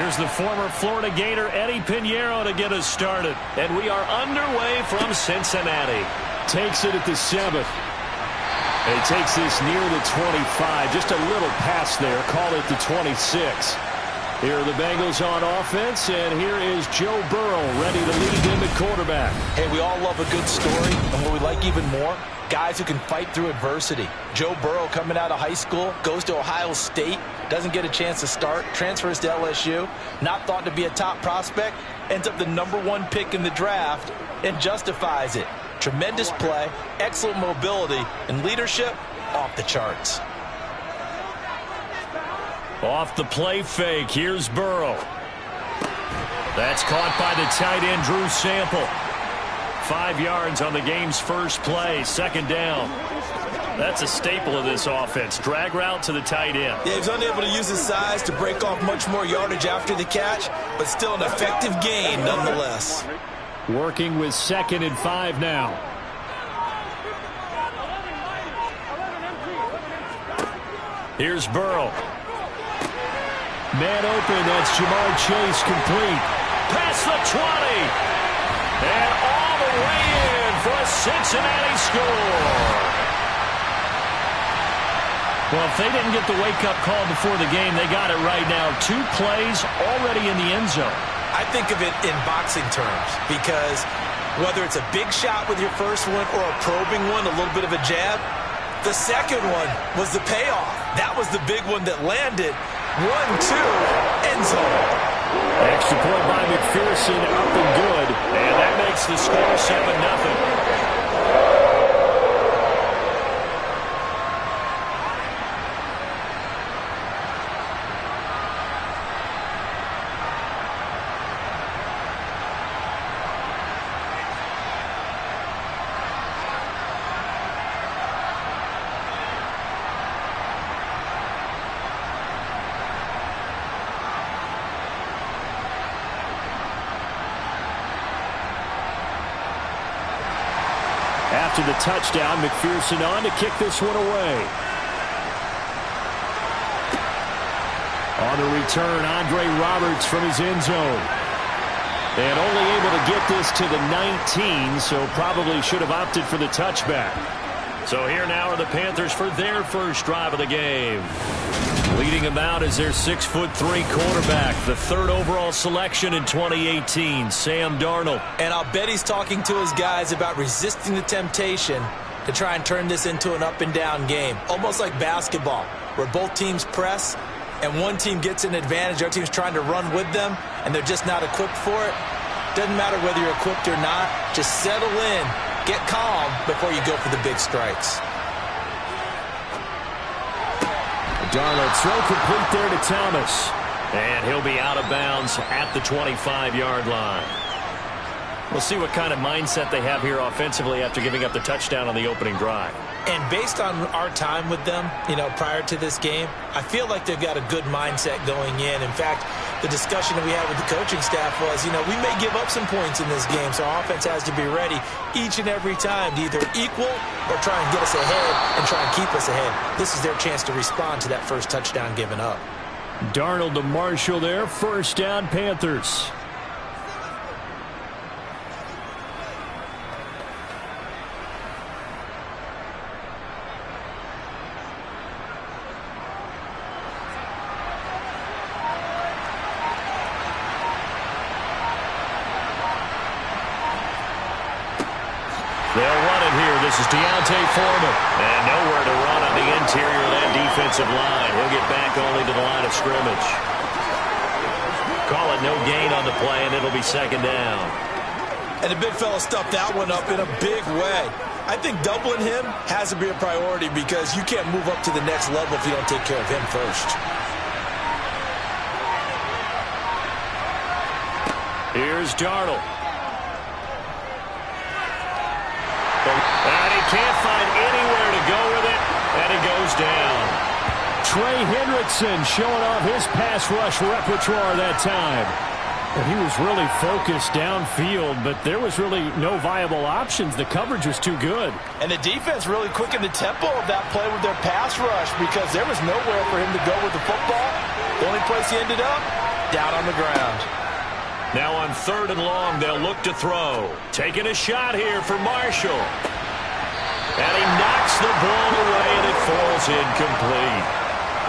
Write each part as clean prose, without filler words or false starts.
Here's the former Florida Gator Eddie Pinheiro to get us started. And we are underway from Cincinnati. Takes it at the 7. And he takes this near the 25. Just a little pass there. Call it the 26. Here are the Bengals on offense, and here is Joe Burrow ready to lead them at quarterback. Hey, we all love a good story, and what we like even more, guys who can fight through adversity. Joe Burrow coming out of high school, goes to Ohio State, doesn't get a chance to start, transfers to LSU, not thought to be a top prospect, ends up the #1 pick in the draft, and justifies it. Tremendous play, excellent mobility, and leadership off the charts. Off the play fake, here's Burrow. That's caught by the tight end, Drew Sample. 5 yards on the game's first play, second down. That's a staple of this offense. Drag route to the tight end. Yeah, he's unable to use his size to break off much more yardage after the catch, but still an effective gain nonetheless. Working with 2nd and 5 now. Here's Burrow. Man open, that's Jamar Chase complete. Past the 20. And all the way in for a Cincinnati score. Well, if they didn't get the wake-up call before the game, they got it right now. 2 plays already in the end zone. I think of it in boxing terms because whether it's a big shot with your first one or a probing one, a little bit of a jab, the second one was the payoff. That was the big one that landed. 1-2, end zone. Extra point by McPherson, up and good. And that makes the score 7-0. After the touchdown, McPherson on to kick this one away. On the return, Andre Roberts from his end zone. And only able to get this to the 19, so probably should have opted for the touchback. So here now are the Panthers for their first drive of the game. Leading them out is their 6'3" quarterback, the 3rd overall selection in 2018, Sam Darnold. And I'll bet he's talking to his guys about resisting the temptation to try and turn this into an up-and-down game. Almost like basketball, where both teams press, and one team gets an advantage, the other team's trying to run with them, and they're just not equipped for it. Doesn't matter whether you're equipped or not. Just settle in, get calm before you go for the big strikes. Darnold throw complete there to Thomas. And he'll be out of bounds at the 25-yard line. We'll see what kind of mindset they have here offensively after giving up the touchdown on the opening drive. And based on our time with them, prior to this game, I feel like they've got a good mindset going in. In fact, the discussion that we had with the coaching staff was, we may give up some points in this game, so our offense has to be ready each and every time to either equal or try and get us ahead and try and keep us ahead. This is their chance to respond to that first touchdown given up. Darnold to Marshall there, first down Panthers. They'll run it here. This is Deontay Foreman. And nowhere to run on the interior of that defensive line. He'll get back only to the line of scrimmage. Call it no gain on the play, and it'll be second down. And the big fella stuffed that one up in a big way. I think doubling him has to be a priority because you can't move up to the next level if you don't take care of him first. Here's Darnold. And he can't find anywhere to go with it, and he goes down. Trey Hendrickson showing off his pass rush repertoire that time. And he was really focused downfield, but there was really no viable options. The coverage was too good. And the defense really quickened the tempo of that play with their pass rush because there was nowhere for him to go with the football. The only place he ended up down on the ground. Now on 3rd and long, they'll look to throw. Taking a shot here for Marshall. And he knocks the ball away, and it falls incomplete.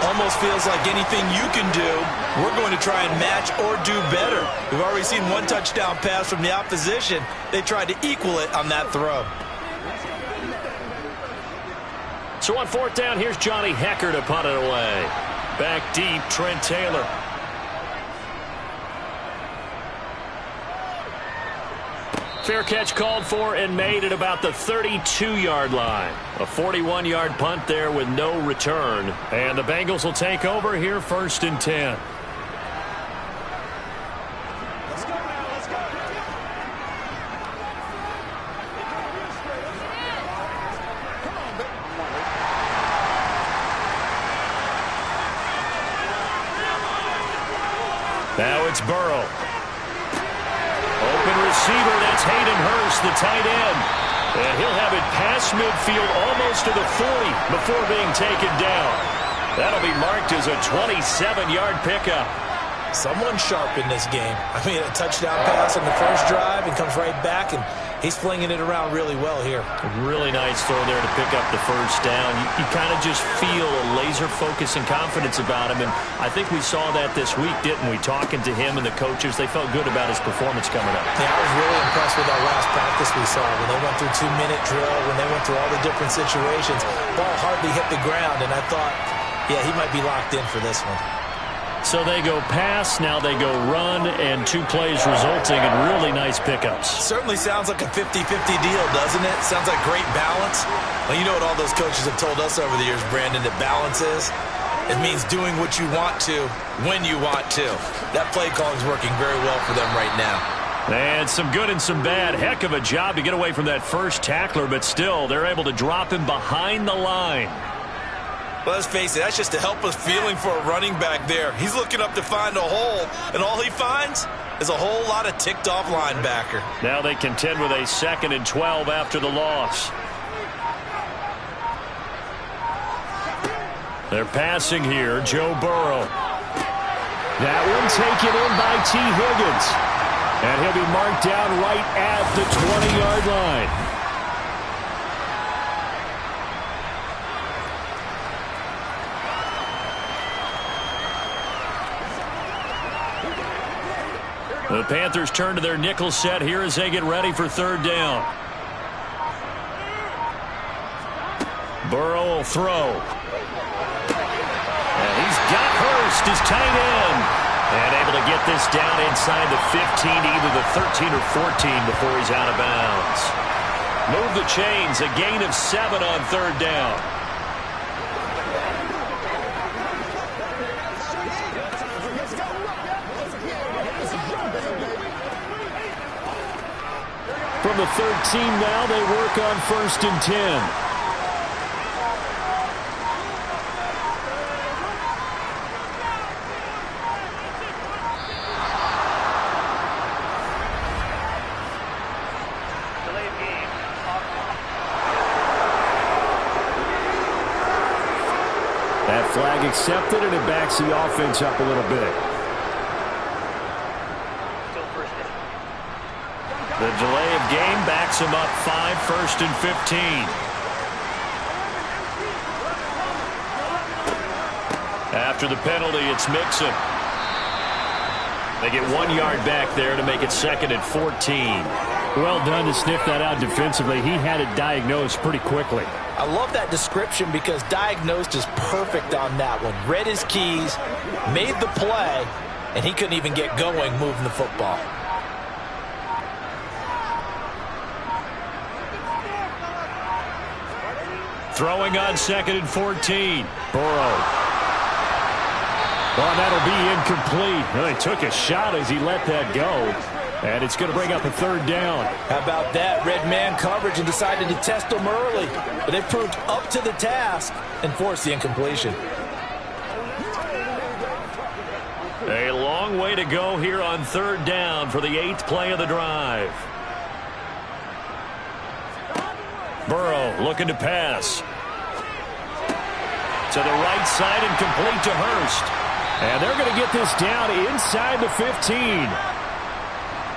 Almost feels like anything you can do, we're going to try and match or do better. We've already seen one touchdown pass from the opposition. They tried to equal it on that throw. So on 4th down, here's Johnny Hecker to punt it away. Back deep, Trent Taylor. Fair catch called for and made at about the 32-yard line. A 41-yard punt there with no return. And the Bengals will take over here 1st and 10. Let's go now, let's go. Come on, baby. Now it's Burrow. Open receiver, that's Hayden Hurst, the tight end. And he'll have it past midfield almost to the 40 before being taken down. That'll be marked as a 27-yard pickup. Someone sharp in this game. I mean, a touchdown pass on the first drive and comes right back, and he's flinging it around really well here. Really nice throw there to pick up the first down. You kind of just feel a laser focus and confidence about him, and I think we saw that this week, didn't we? Talking to him and the coaches, they felt good about his performance coming up. Yeah, I was really impressed with that last practice we saw when they went through 2-minute drill, when they went through all the different situations. Ball hardly hit the ground, and I thought, yeah, he might be locked in for this one. So they go pass, now they go run, and 2 plays resulting in really nice pickups. Certainly sounds like a 50-50 deal, doesn't it? Sounds like great balance. Well, you know what all those coaches have told us over the years, Brandon, that balance is? It means doing what you want to, when you want to. That play calling is working very well for them right now. And some good and some bad. Heck of a job to get away from that first tackler, but still, they're able to drop him behind the line. Well, let's face it, that's just a helpless feeling for a running back there. He's looking up to find a hole, and all he finds is a whole lot of ticked-off linebacker. Now they contend with a 2nd and 12 after the loss. They're passing here, Joe Burrow. That one taken in by T. Higgins. And he'll be marked down right at the 20-yard line. The Panthers turn to their nickel set here as they get ready for 3rd down. Burrow will throw. And he's got Hurst, his tight end. And able to get this down inside the 15, either the 13 or 14 before he's out of bounds. Move the chains, a gain of 7 on 3rd down. From the 13 now, they work on 1st and 10. That flag accepted, and it backs the offense up a little bit. The delay of game backs him up 5, 1st and 15. After the penalty, it's Mixon. They get 1 yard back there to make it 2nd and 14. Well done to sniff that out defensively. He had it diagnosed pretty quickly. I love that description because diagnosed is perfect on that one. Read his keys, made the play, and he couldn't even get going moving the football. Throwing on 2nd and 14. Burrow. Well, that'll be incomplete. Well, he took a shot as he let that go. And it's going to bring up a 3rd down. How about that? Red man coverage and decided to test them early. But they proved up to the task and forced the incompletion. A long way to go here on 3rd down for the 8th play of the drive. Burrow looking to pass. To the right side and complete to Hurst. And they're going to get this down inside the 15.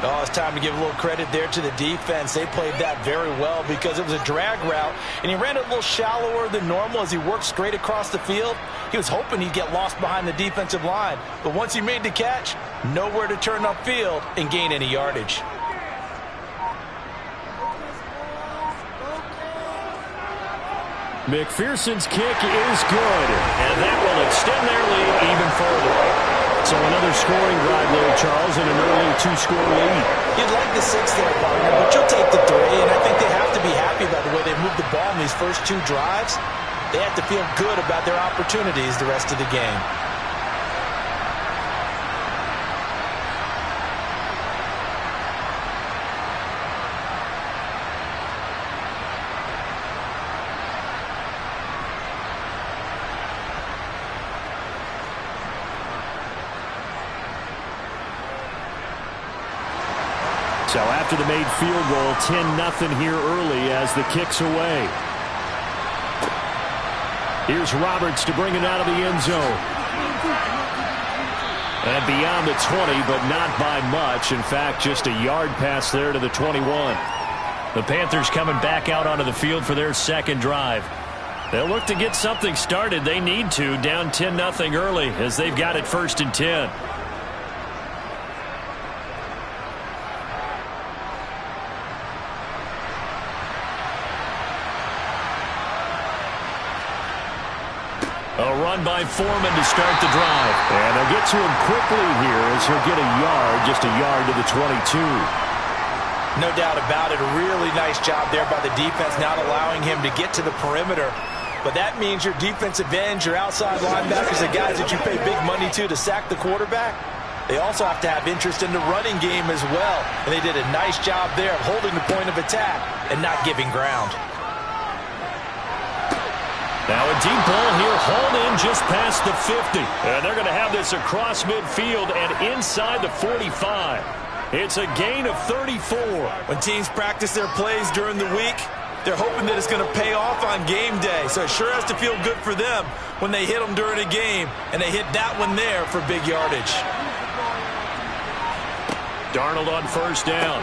Oh, it's time to give a little credit there to the defense. They played that very well because it was a drag route, and he ran it a little shallower than normal as he worked straight across the field. He was hoping he'd get lost behind the defensive line, but once he made the catch, nowhere to turn upfield and gain any yardage. McPherson's kick is good, and that will extend their lead even further. So another scoring drive there, Charles, and an early 2-score lead. You'd like the 6 there, partner, but you'll take the 3, and I think they have to be happy by the way they moved the ball in these first 2 drives. They have to feel good about their opportunities the rest of the game. So after the made field goal, 10-0 here early as the kick's away. Here's Roberts to bring it out of the end zone. And beyond the 20, but not by much. In fact, just a yard pass there to the 21. The Panthers coming back out onto the field for their second drive. They'll look to get something started. They need to, down 10-0 early as they've got it 1st and 10. A run by Foreman to start the drive. And they'll get to him quickly here as he'll get a yard, just a yard to the 22. No doubt about it. A really nice job there by the defense, not allowing him to get to the perimeter. But that means your defensive ends, your outside linebackers, the guys that you pay big money to sack the quarterback, they also have to have interest in the running game as well. And they did a nice job there of holding the point of attack and not giving ground. Now a deep ball here, hauled in just past the 50. And they're going to have this across midfield and inside the 45. It's a gain of 34. When teams practice their plays during the week, they're hoping that it's going to pay off on game day. So it sure has to feel good for them when they hit them during a game. And they hit that one there for big yardage. Darnold on 1st down.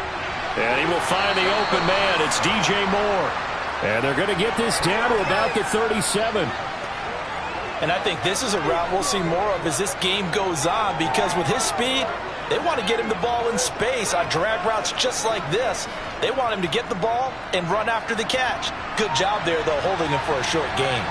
And he will find the open man. It's DJ Moore. And they're going to get this down to about the 37. And I think this is a route we'll see more of as this game goes on, because with his speed, they want to get him the ball in space on drag routes just like this. They want him to get the ball and run after the catch. Good job there, though, holding him for a short gain.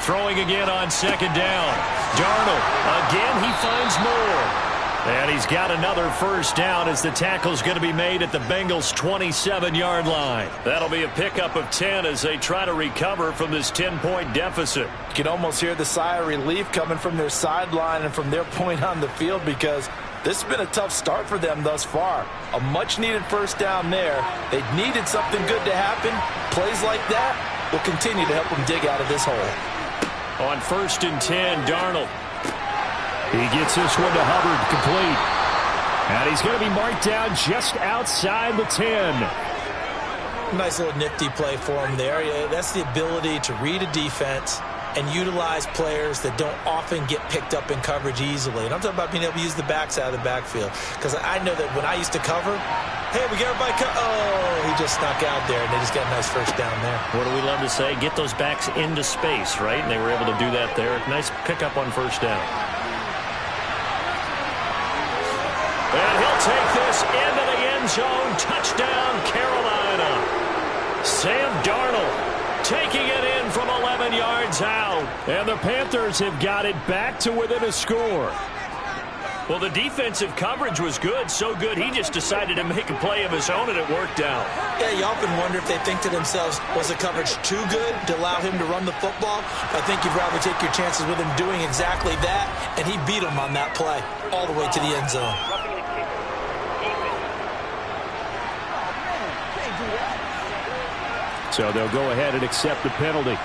Throwing again on 2nd down. Darnold, again he finds Moore. And he's got another 1st down as the tackle's going to be made at the Bengals' 27-yard line. That'll be a pickup of 10 as they try to recover from this 10-point deficit. You can almost hear the sigh of relief coming from their sideline and from their point on the field, because this has been a tough start for them thus far. A much-needed 1st down there. They needed something good to happen. Plays like that will continue to help them dig out of this hole. On 1st and 10, Darnold. He gets this one to Hubbard, complete. And he's going to be marked down just outside the 10. Nice little nifty play for him there. Yeah, that's the ability to read a defense and utilize players that don't often get picked up in coverage easily. And I'm talking about being able to use the backside of the backfield. Because I know that when I used to cover, hey, we got everybody oh, he just snuck out there, and they just got a nice 1st down there. What do we love to say? Get those backs into space, right? And they were able to do that there. Nice pickup on 1st down. And he'll take this into the end zone. Touchdown, Carolina. Sam Darnold taking it in from 11 yards out. And the Panthers have got it back to within a score. Well, the defensive coverage was good, so good he just decided to make a play of his own, and it worked out. Yeah, you often wonder if they think to themselves, was the coverage too good to allow him to run the football? I think you'd rather take your chances with him doing exactly that, and he beat him on that play all the way to the end zone. So they'll go ahead and accept the penalty.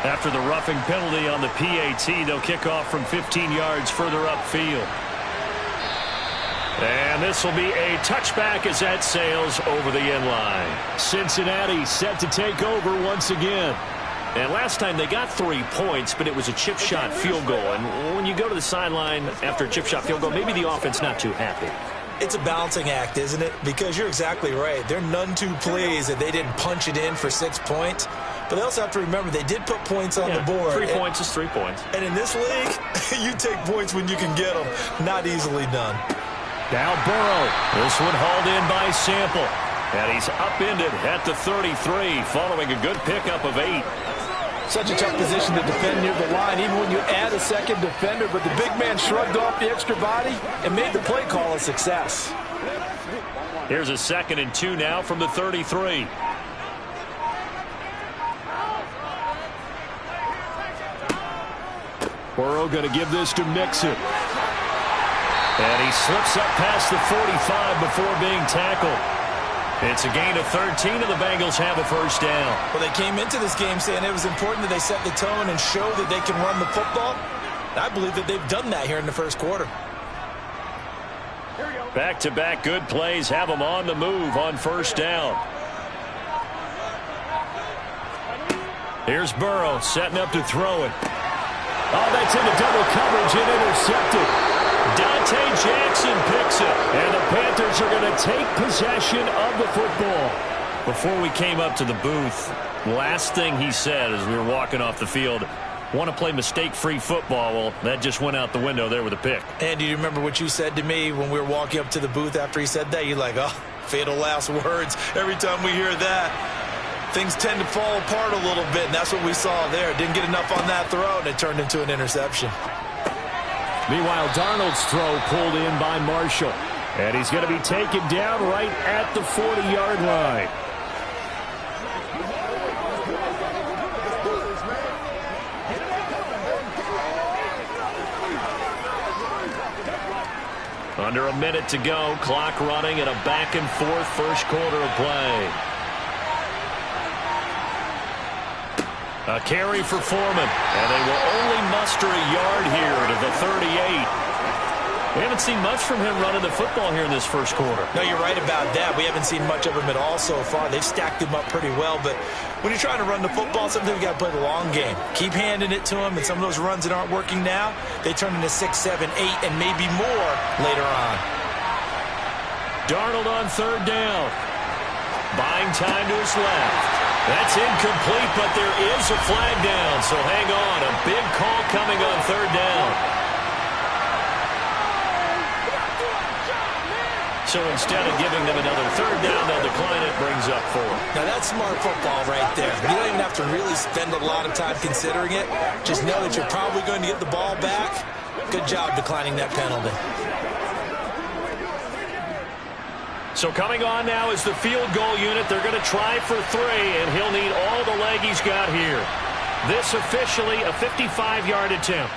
After the roughing penalty on the PAT, they'll kick off from 15 yards further upfield. And this will be a touchback as that sails over the end line. Cincinnati set to take over once again. And last time they got 3 points, but it was a chip shot field goal. And when you go to the sideline after a chip shot field goal, maybe the offense not too happy. It's a balancing act, isn't it? Because you're exactly right. They're none too pleased that they didn't punch it in for 6 points. But they also have to remember they did put points on the board. 3 points is 3 points. And in this league, you take points when you can get them. Not easily done. Now Burrow. This one hauled in by Sample. And he's upended at the 33 following a good pickup of 8. Such a tough position to defend near the line, even when you add a second defender. But the big man shrugged off the extra body and made the play call a success. Here's a 2nd and 2 now from the 33. Burrow going to give this to Mixon. And he slips up past the 45 before being tackled. It's a gain of 13, and the Bengals have a first down. Well, they came into this game saying it was important that they set the tone and show that they can run the football. I believe that they've done that here in the first quarter. Back-to-back good plays have them on the move on first down. Here's Burrow setting up to throw it. Oh, that's into double coverage and intercepted. Dante Jackson picks it, and the Panthers are going to take possession of the football. Before we came up to the booth, last thing he said as we were walking off the field, want to play mistake-free football. Well, that just went out the window there with a pick. And do you remember what you said to me when we were walking up to the booth after he said that? You're like, oh, fatal last words. Every time we hear that, things tend to fall apart a little bit, and that's what we saw there. Didn't get enough on that throw, and it turned into an interception. Meanwhile, Darnold's throw pulled in by Marshall. And he's going to be taken down right at the 40-yard line. Under a minute to go, clock running in a back-and-forth first quarter of play. A carry for Foreman, and they will only muster a yard here to the 38. We haven't seen much from him running the football here in this first quarter. No, you're right about that. We haven't seen much of him at all so far. They've stacked him up pretty well, but when you're trying to run the football, sometimes you got to play the long game. Keep handing it to him, and some of those runs that aren't working now, they turn into 6, 7, 8, and maybe more later on. Darnold on third down. Buying time to his left. That's incomplete, but there is a flag down, so hang on. A big call coming on third down. So instead of giving them another third down, they'll decline it, brings up 4. Now that's smart football right there. You don't even have to really spend a lot of time considering it. Just know that you're probably going to get the ball back. Good job declining that penalty. So coming on now is the field goal unit. They're going to try for 3, and he'll need all the leg he's got here. This officially a 55-yard attempt.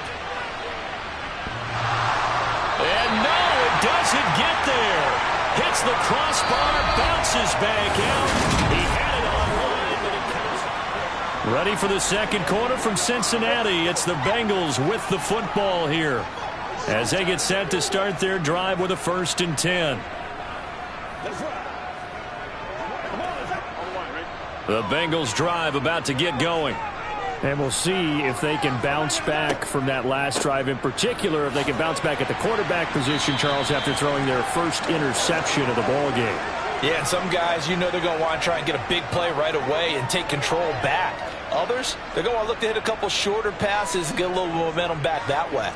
And no, it doesn't get there. Hits the crossbar, bounces back out. He had it online, but it comes. Ready for the second quarter from Cincinnati. It's the Bengals with the football here as they get set to start their drive with a 1st and 10. The Bengals drive about to get going. And we'll see if they can bounce back from that last drive, in particular if they can bounce back at the quarterback position, Charles, after throwing their first interception of the ball game. Yeah, and some guys, you know they're going to want to try and get a big play right away and take control back. Others, they're going to want to look to hit a couple shorter passes and get a little momentum back that way.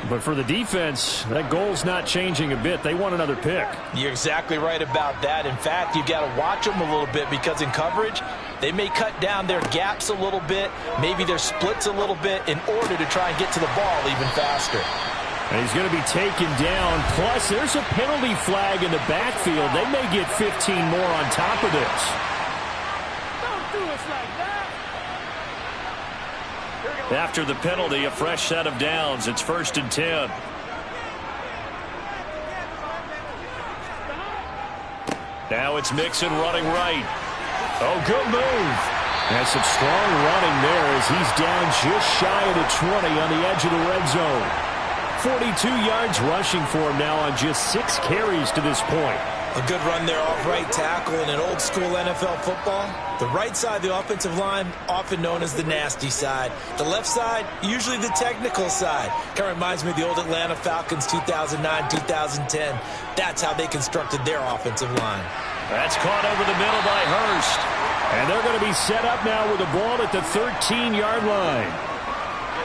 But for the defense, that goal's not changing a bit. They want another pick. You're exactly right about that. In fact, you've got to watch them a little bit because in coverage, they may cut down their gaps a little bit, maybe their splits a little bit in order to try and get to the ball even faster. And he's going to be taken down. Plus, there's a penalty flag in the backfield. They may get 15 more on top of this. Don't do us like that. After the penalty, a fresh set of downs. It's 1st and 10. Now it's Mixon running right. Oh, good move. And some strong running there as he's down just shy of the 20 on the edge of the red zone. 42 yards rushing for him now on just 6 carries to this point. A good run there off right tackle in an old school NFL football. The right side of the offensive line, often known as the nasty side. The left side, usually the technical side. Kind of reminds me of the old Atlanta Falcons 2009, 2010. That's how they constructed their offensive line. That's caught over the middle by Hurst. And they're going to be set up now with the ball at the 13-yard line.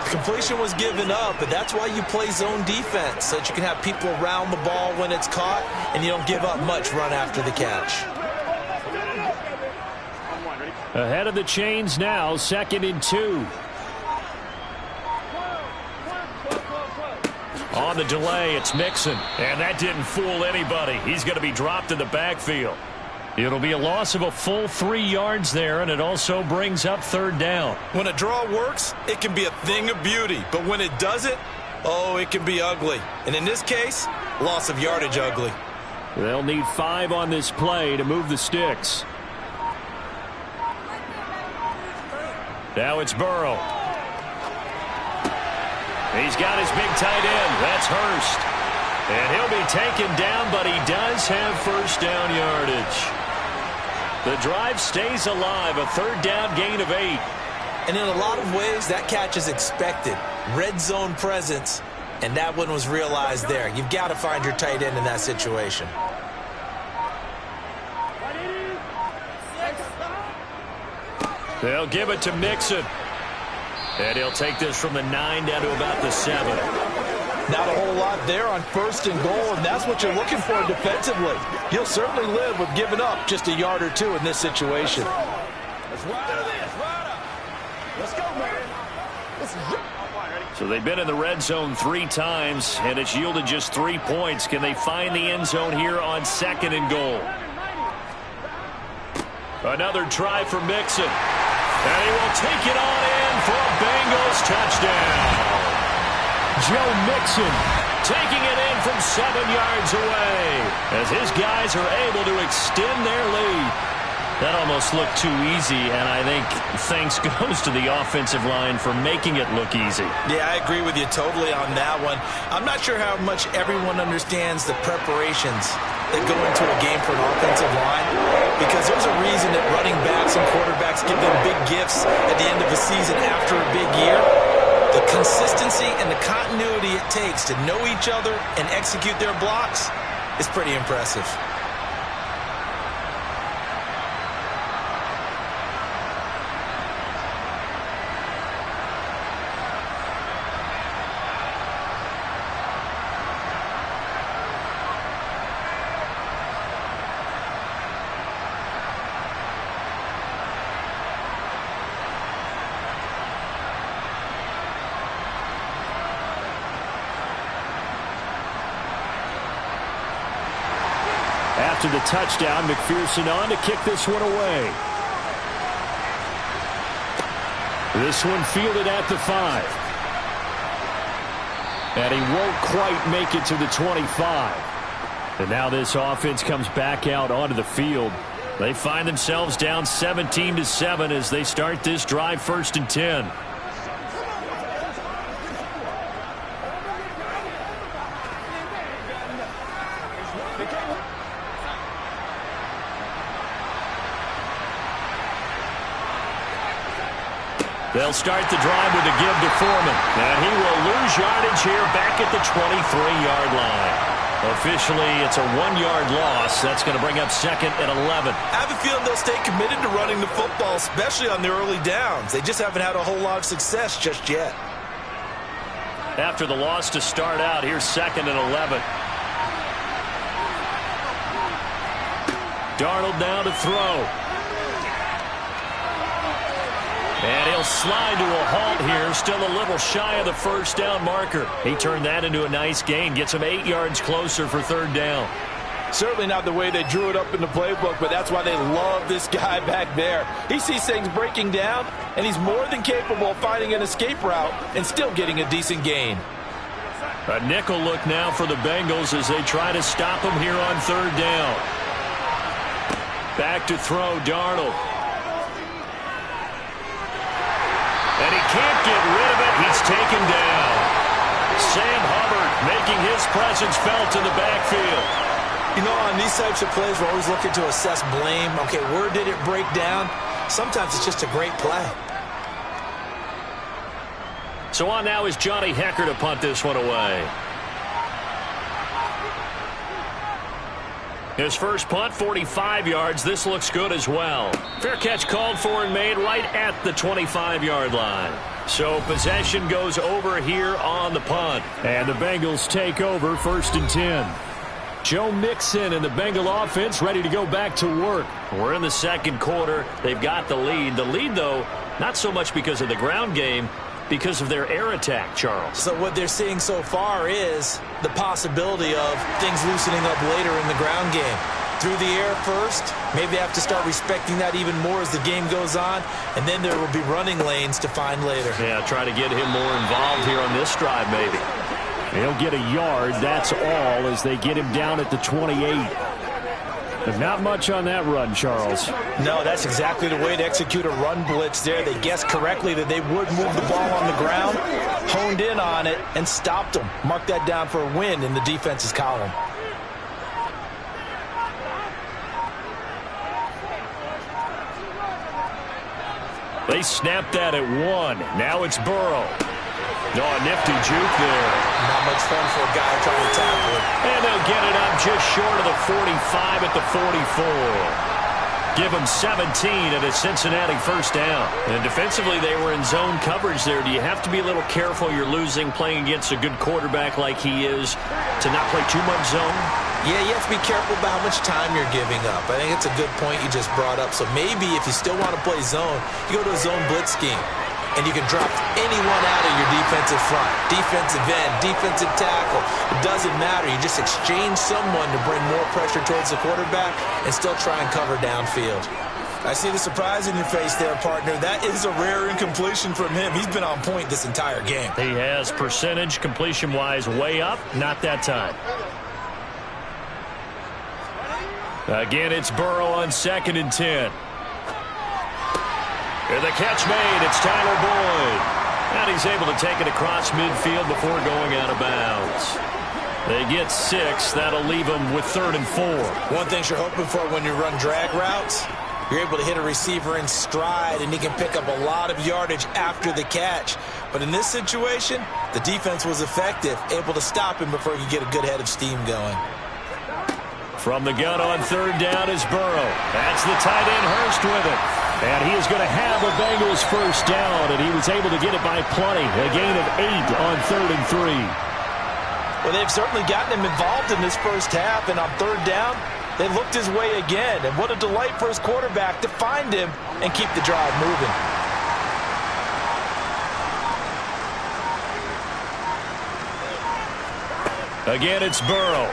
The completion was given up, but that's why you play zone defense, so that you can have people around the ball when it's caught, and you don't give up much run after the catch. Ahead of the chains now, 2nd and 2. On the delay, it's Mixon. And that didn't fool anybody. He's going to be dropped in the backfield. It'll be a loss of a full 3 yards there, and it also brings up 3rd down. When a draw works, it can be a thing of beauty. But when it doesn't, oh, it can be ugly. And in this case, loss of yardage ugly. They'll need 5 on this play to move the sticks. Now it's Burrow. He's got his big tight end. That's Hurst. And he'll be taken down, but he does have 1st down yardage. The drive stays alive, a 3rd down gain of 8. And in a lot of ways, that catch is expected. Red zone presence, and that one was realized there. You've got to find your tight end in that situation. They'll give it to Mixon. And he'll take this from the 9 down to about the 7. Not a whole lot there on 1st and goal, and that's what you're looking for defensively. You'll certainly live with giving up just a yard or 2 in this situation. Let's ride this. Ride up. Let's go, man. So they've been in the red zone 3 times, and it's yielded just 3 points. Can they find the end zone here on 2nd and goal? Another try for Mixon. And he will take it on in for a Bengals touchdown. Joe Mixon taking it in from 7 yards away as his guys are able to extend their lead. That almost looked too easy, and I think thanks goes to the offensive line for making it look easy. Yeah, I agree with you totally on that one. I'm not sure how much everyone understands the preparations that go into a game for an offensive line, because there's a reason that running backs and quarterbacks give them big gifts at the end of a season after a big year. The consistency and the continuity it takes to know each other and execute their blocks is pretty impressive. After the touchdown, McPherson on to kick this one away. This one fielded at the 5. And he won't quite make it to the 25. And now this offense comes back out onto the field. They find themselves down 17-7 as they start this drive 1st and 10. They'll start the drive with a give to Foreman. And he will lose yardage here back at the 23-yard line. Officially, it's a 1-yard loss. That's going to bring up 2nd and 11. I have a feeling they'll stay committed to running the football, especially on the early downs. They just haven't had a whole lot of success just yet. After the loss to start out, here's 2nd and 11. Darnold now to throw. And he'll slide to a halt here, still a little shy of the first down marker. He turned that into a nice gain, gets him 8 yards closer for third down. Certainly not the way they drew it up in the playbook, but that's why they love this guy back there. He sees things breaking down, and he's more than capable of finding an escape route and still getting a decent gain. A nickel look now for the Bengals as they try to stop him here on third down. Back to throw, Darnold. And he can't get rid of it. He's taken down. Sam Hubbard making his presence felt in the backfield. You know, on these types of plays, we're always looking to assess blame. Okay, where did it break down? Sometimes it's just a great play. So on now is Johnny Hekker to punt this one away. His first punt, 45 yards. This looks good as well. Fair catch called for and made right at the 25-yard line. So possession goes over here on the punt. And the Bengals take over 1st and 10. Joe Mixon and the Bengal offense ready to go back to work. We're in the second quarter. They've got the lead. The lead, though, not so much because of the ground game, because of their air attack, Charles. So what they're seeing so far is the possibility of things loosening up later in the ground game. Through the air first, maybe they have to start respecting that even more as the game goes on, and then there will be running lanes to find later. Yeah, try to get him more involved here on this drive, maybe. He'll get a yard, that's all, as they get him down at the 28. But not much on that run, Charles. No, that's exactly the way to execute a run blitz there. They guessed correctly that they would move the ball on the ground, honed in on it, and stopped them. Mark that down for a win in the defense's column. They snapped that at 1. Now it's Burrow. No, a nifty juke there. Not much fun for a guy trying to tackle it. And they'll get it up just short of the 45 at the 44. Give them 17 at a Cincinnati first down. And defensively, they were in zone coverage there. Do you have to be a little careful? You're losing playing against a good quarterback like he is to not play too much zone? Yeah, you have to be careful about how much time you're giving up. I think it's a good point you just brought up. So maybe if you still want to play zone, you go to a zone blitz scheme. And you can drop anyone out of your defensive front. Defensive end, defensive tackle. It doesn't matter. You just exchange someone to bring more pressure towards the quarterback and still try and cover downfield. I see the surprise in your face there, partner. That is a rare incompletion from him. He's been on point this entire game. He has percentage, completion-wise, way up. Not that time. Again, it's Burrow on 2nd and 10. And the catch made. It's Tyler Boyd. And he's able to take it across midfield before going out of bounds. They get 6. That'll leave them with 3rd and 4. One thing you're hoping for when you run drag routes, you're able to hit a receiver in stride, and he can pick up a lot of yardage after the catch. But in this situation, the defense was effective, able to stop him before he could get a good head of steam going. From the gun on 3rd down is Burrow. That's the tight end Hurst with it. And he is going to have a Bengals first down, and he was able to get it by plenty. A gain of 8 on 3rd and 3. Well, they've certainly gotten him involved in this first half, and on 3rd down, they looked his way again. And what a delight for his quarterback to find him and keep the drive moving. Again, it's Burrow.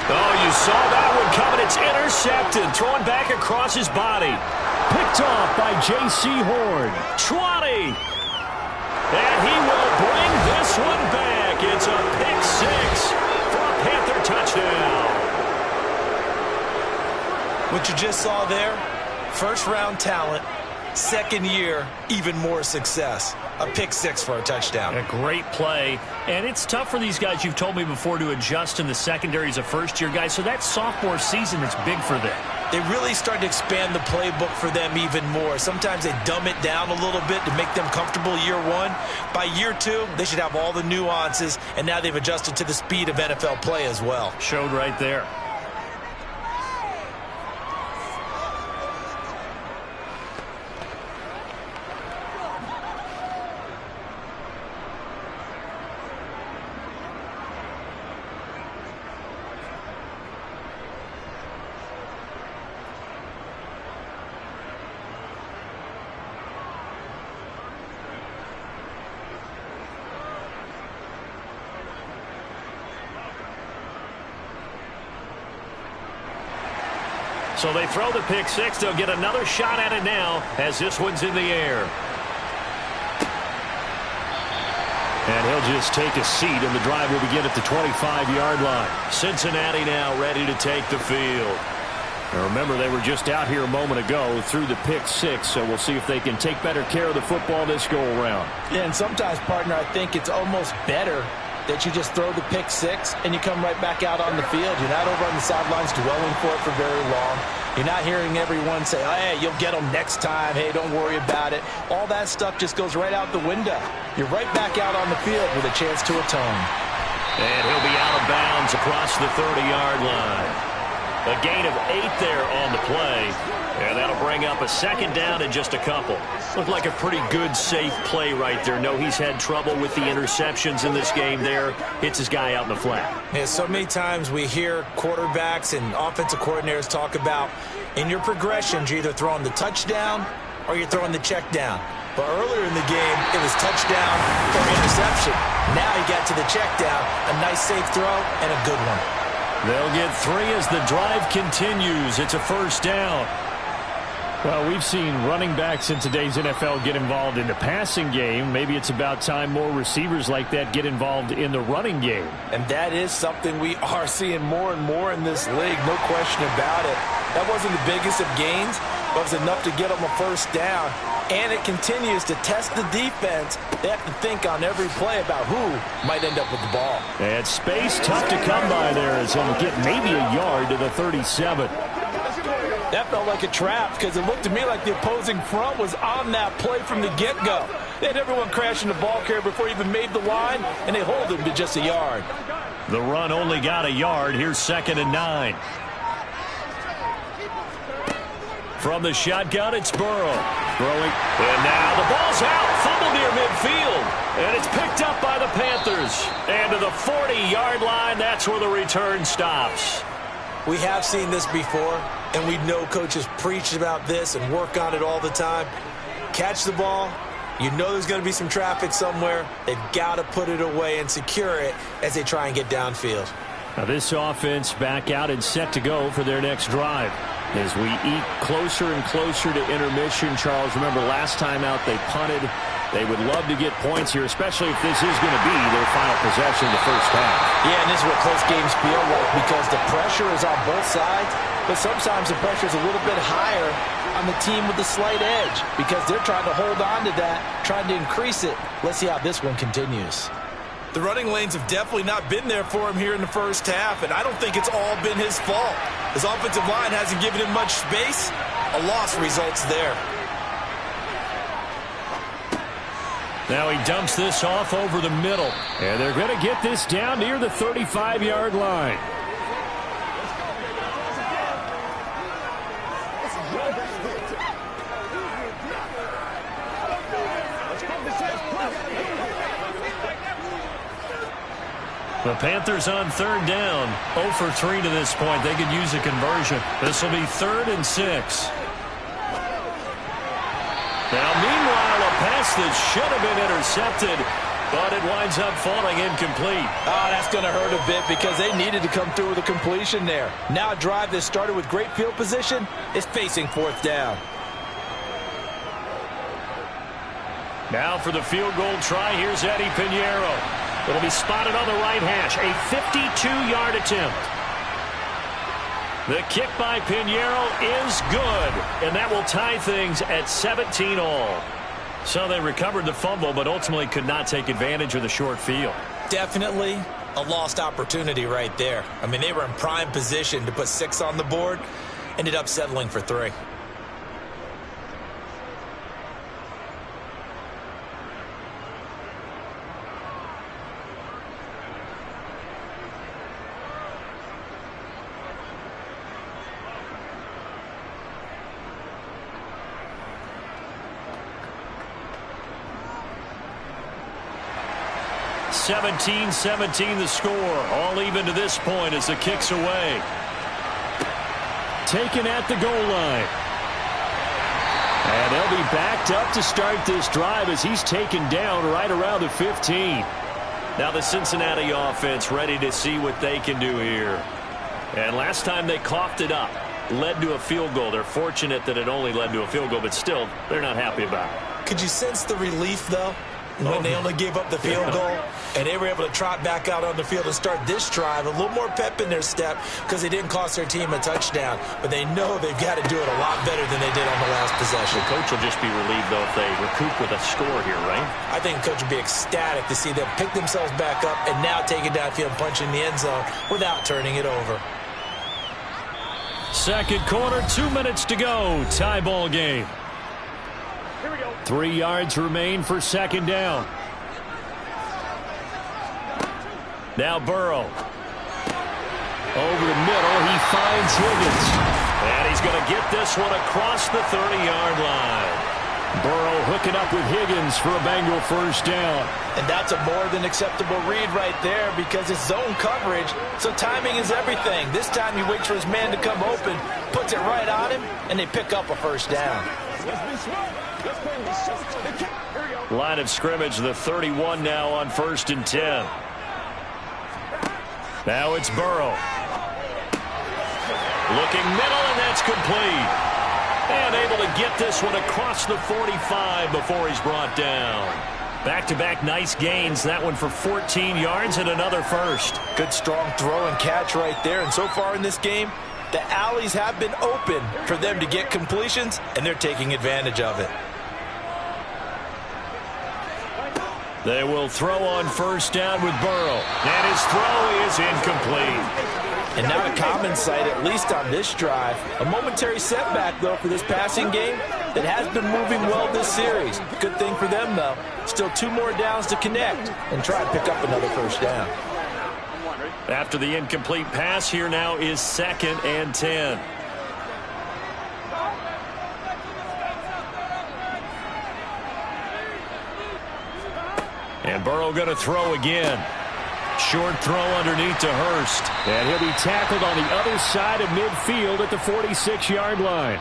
Oh, you saw that one coming. It's intercepted. Thrown back across his body. Picked off by J.C. Horn. 20. And he will bring this one back. It's a pick 6 for a Panther touchdown. What you just saw there, first-round talent, second year, even more success. A pick 6 for a touchdown. A great play. And it's tough for these guys, you've told me before, to adjust in the secondary as a first-year guy. So that sophomore season is big for them. They really start to expand the playbook for them even more. Sometimes they dumb it down a little bit to make them comfortable year 1. By year 2, they should have all the nuances, and now they've adjusted to the speed of NFL play as well. Showed right there. So they throw the pick six. They'll get another shot at it now as this one's in the air. And he'll just take a seat, and the drive will begin at the 25-yard line. Cincinnati now ready to take the field. Now remember, they were just out here a moment ago through the pick six, so we'll see if they can take better care of the football this go-around. Yeah, and sometimes, partner, I think it's almost better that you just throw the pick six and you come right back out on the field. You're not over on the sidelines dwelling for it for very long. You're not hearing everyone say, oh, hey, you'll get them next time. Hey, don't worry about it. All that stuff just goes right out the window. You're right back out on the field with a chance to atone. And he'll be out of bounds across the 30-yard line. A gain of 8 there on the play, and that'll bring up a second down in just a couple. Looked like a pretty good, safe play right there. No, he's had trouble with the interceptions in this game there. Hits his guy out in the flat. Yeah, so many times we hear quarterbacks and offensive coordinators talk about in your progressions, you're either throwing the touchdown or you're throwing the check down. But earlier in the game, it was touchdown or interception. Now he got to the check down, a nice safe throw, and a good one. They'll get 3 as the drive continues. It's a first down. Well, we've seen running backs in today's NFL get involved in the passing game. Maybe it's about time more receivers like that get involved in the running game. And that is something we are seeing more and more in this league, no question about it. That wasn't the biggest of gains, but it was enough to get them a first down. And it continues to test the defense. They have to think on every play about who might end up with the ball. And space tough to come by there as he'll get maybe a yard to the 37. That felt like a trap because it looked to me like the opposing front was on that play from the get-go. They had everyone crashing the ball carrier before he even made the line, and they hold him to just a yard. The run only got a yard. Here's 2nd and 9. From the shotgun, it's Burrow. Throwing. And now the ball's out. Fumble near midfield. And it's picked up by the Panthers. And to the 40-yard line, that's where the return stops. We have seen this before, and we know coaches preach about this and work on it all the time. Catch the ball. You know there's going to be some traffic somewhere. They've got to put it away and secure it as they try and get downfield. Now this offense back out and set to go for their next drive. As we eat closer and closer to intermission, Charles, remember last time out they punted. They would love to get points here, especially if this is going to be their final possession in the first half. Yeah, and this is what close games feel like because the pressure is on both sides, but sometimes the pressure is a little bit higher on the team with the slight edge because they're trying to hold on to that, trying to increase it. Let's see how this one continues. The running lanes have definitely not been there for him here in the first half, and I don't think it's all been his fault. His offensive line hasn't given him much space. A loss results there. Now he dumps this off over the middle. And they're going to get this down near the 35-yard line. The Panthers on 3rd down. 0 for 3 to this point. They could use a conversion. This will be 3rd and 6. Now, meanwhile, a pass that should have been intercepted, but it winds up falling incomplete. Oh, that's going to hurt a bit because they needed to come through with a completion there. Now a drive that started with great field position is facing 4th down. Now for the field goal try, here's Eddie Pinheiro. It'll be spotted on the right hash. A 52-yard attempt. The kick by Pinheiro is good, and that will tie things at 17 all. So they recovered the fumble, but ultimately could not take advantage of the short field. Definitely a lost opportunity right there. I mean, they were in prime position to put 6 on the board, ended up settling for 3. (17-17) the score. All even to this point as the kick's away. Taken at the goal line. And they'll be backed up to start this drive as he's taken down right around the 15. Now the Cincinnati offense ready to see what they can do here. And last time they coughed it up. led to a field goal. They're fortunate that it only led to a field goal, but still, they're not happy about it. Could you sense the relief, though, when they only gave up the field goal and they were able to trot back out on the field and start this drive, a little more pep in their step because they didn't cost their team a touchdown, but they know they've got to do it a lot better than they did on the last possession. The coach will just be relieved, though, if they recoup with a score here, right? I think the coach would be ecstatic to see them pick themselves back up and now take it downfield and punch in the end zone without turning it over. Second quarter, 2 minutes to go. Tie ball game. 3 yards remain for second down. Now Burrow. Over the middle, he finds Higgins. And he's going to get this one across the 30-yard line. Burrow hooking up with Higgins for a Bengal first down. And that's a more than acceptable read right there because it's zone coverage, so timing is everything. This time he waits for his man to come open, puts it right on him, and they pick up a first down. Line of scrimmage, the 31 now on 1st and 10. Now it's Burrow. Looking middle, and that's complete. And able to get this one across the 45 before he's brought down. Back-to-back nice gains. That one for 14 yards and another first. Good strong throw and catch right there. And so far in this game, the alleys have been open for them to get completions, and they're taking advantage of it. They will throw on first down with Burrow. And his throw is incomplete. And not a common sight, at least on this drive. A momentary setback, though, for this passing game that has been moving well this series. Good thing for them, though. Still 2 more downs to connect and try to pick up another first down. After the incomplete pass, here now is 2nd and 10. And Burrow going to throw again. Short throw underneath to Hurst. And he'll be tackled on the other side of midfield at the 46-yard line.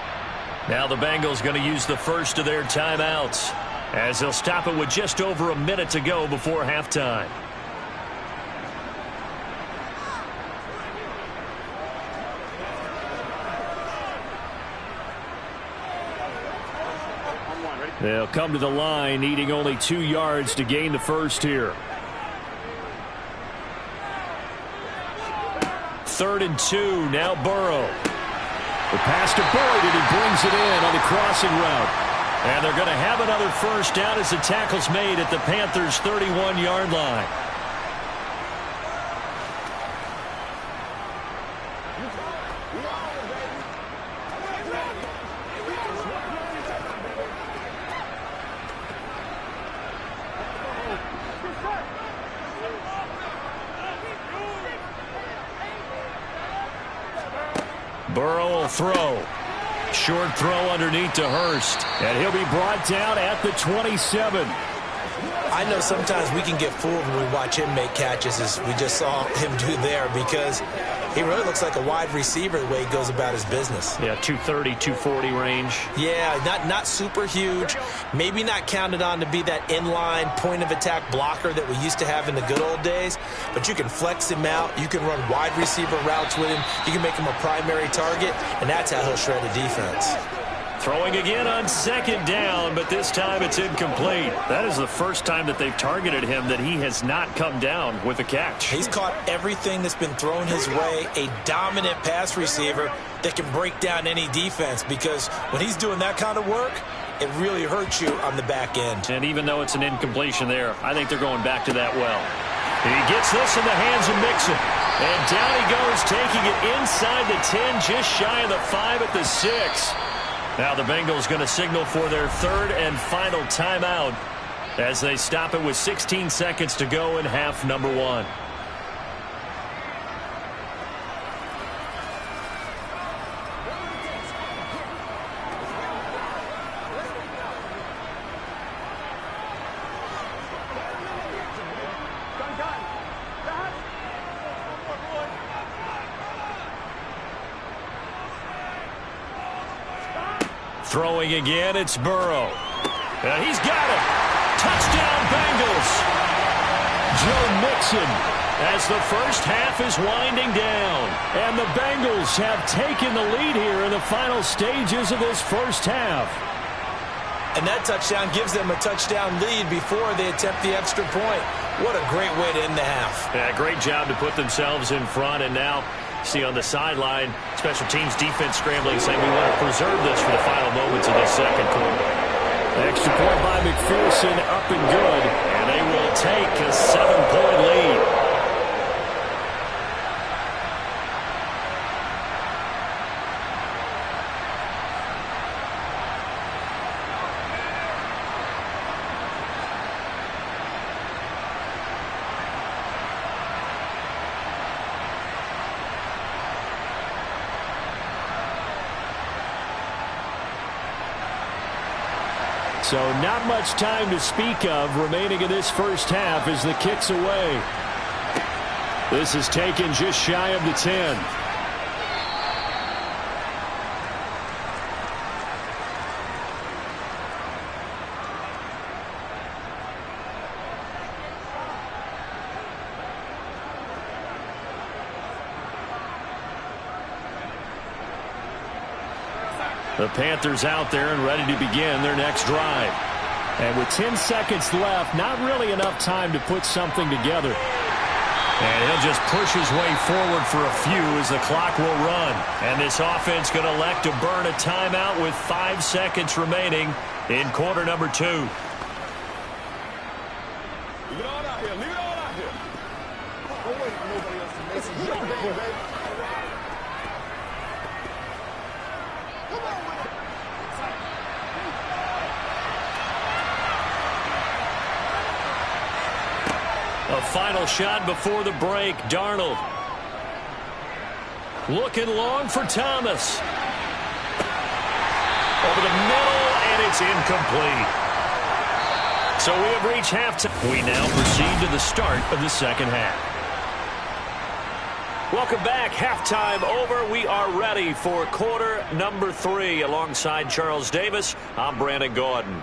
Now the Bengals going to use the first of their timeouts, as they'll stop it with just over a minute to go before halftime. They'll come to the line, needing only 2 yards to gain the first here. 3rd and 2, now Burrow. The pass to Boyd, and he brings it in on the crossing route. And they're going to have another first down as the tackle's made at the Panthers' 31-yard line. Burrow will throw. Short throw underneath to Hurst. And he'll be brought down at the 27. I know sometimes we can get fooled when we watch him make catches, as we just saw him do there, because he really looks like a wide receiver the way he goes about his business. Yeah, 230, 240 range. Yeah, not super huge. Maybe not counted on to be that inline point-of-attack blocker that we used to have in the good old days. But you can flex him out. You can run wide receiver routes with him. You can make him a primary target, and that's how he'll shred a defense. Throwing again on 2nd down, but this time it's incomplete. That is the first time that they've targeted him that he has not come down with a catch. He's caught everything that's been thrown his way. A dominant pass receiver that can break down any defense, because when he's doing that kind of work, it really hurts you on the back end. And even though it's an incompletion there, I think they're going back to that well. He gets this in the hands of Mixon. And down he goes, taking it inside the 10, just shy of the 5 at the 6. Now the Bengals going to signal for their 3rd and final timeout as they stop it with 16 seconds to go in half number 1. Throwing again, it's Burrow. He's got it. Touchdown, Bengals. Joe Mixon as the first half is winding down. And the Bengals have taken the lead here in the final stages of this first half. And that touchdown gives them a touchdown lead before they attempt the extra point. What a great way to end the half. Yeah, great job to put themselves in front. And now, see on the sideline, special teams defense scrambling, saying we want to preserve this for the final moments of the second quarter. Extra point by McPherson, up and good. And they will take a 7-point lead. So not much time to speak of remaining in this first half as the kick's away. This is taken just shy of the 10. The Panthers out there and ready to begin their next drive. And with 10 seconds left, not really enough time to put something together. And he'll just push his way forward for a few as the clock will run. And this offense going to elect to burn a timeout with 5 seconds remaining in quarter number 2. Leave it all out here. Leave it all out here. Don't wait for nobody else to make some jump, baby. A final shot before the break. Darnold. Looking long for Thomas. Over the middle, and it's incomplete. So we have reached halftime. We now proceed to the start of the second half. Welcome back. Halftime over. We are ready for quarter number 3. Alongside Charles Davis, I'm Brandon Gaudin.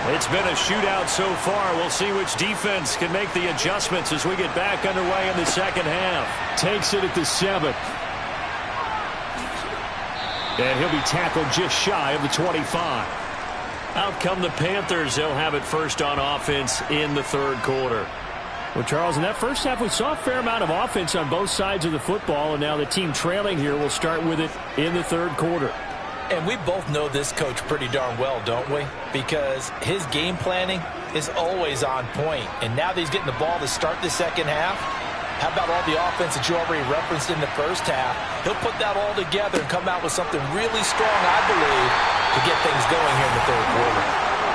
It's been a shootout so far. We'll see which defense can make the adjustments as we get back underway in the second half. Takes it at the 7th. And he'll be tackled just shy of the 25. Out come the Panthers. They'll have it first on offense in the third quarter. Well, Charles, in that first half, we saw a fair amount of offense on both sides of the football, and now the team trailing here will start with it in the third quarter. And we both know this coach pretty darn well, don't we? Because his game planning is always on point. And now that he's getting the ball to start the second half, how about all the offense that you already referenced in the first half? He'll put that all together and come out with something really strong, I believe, to get things going here in the third quarter.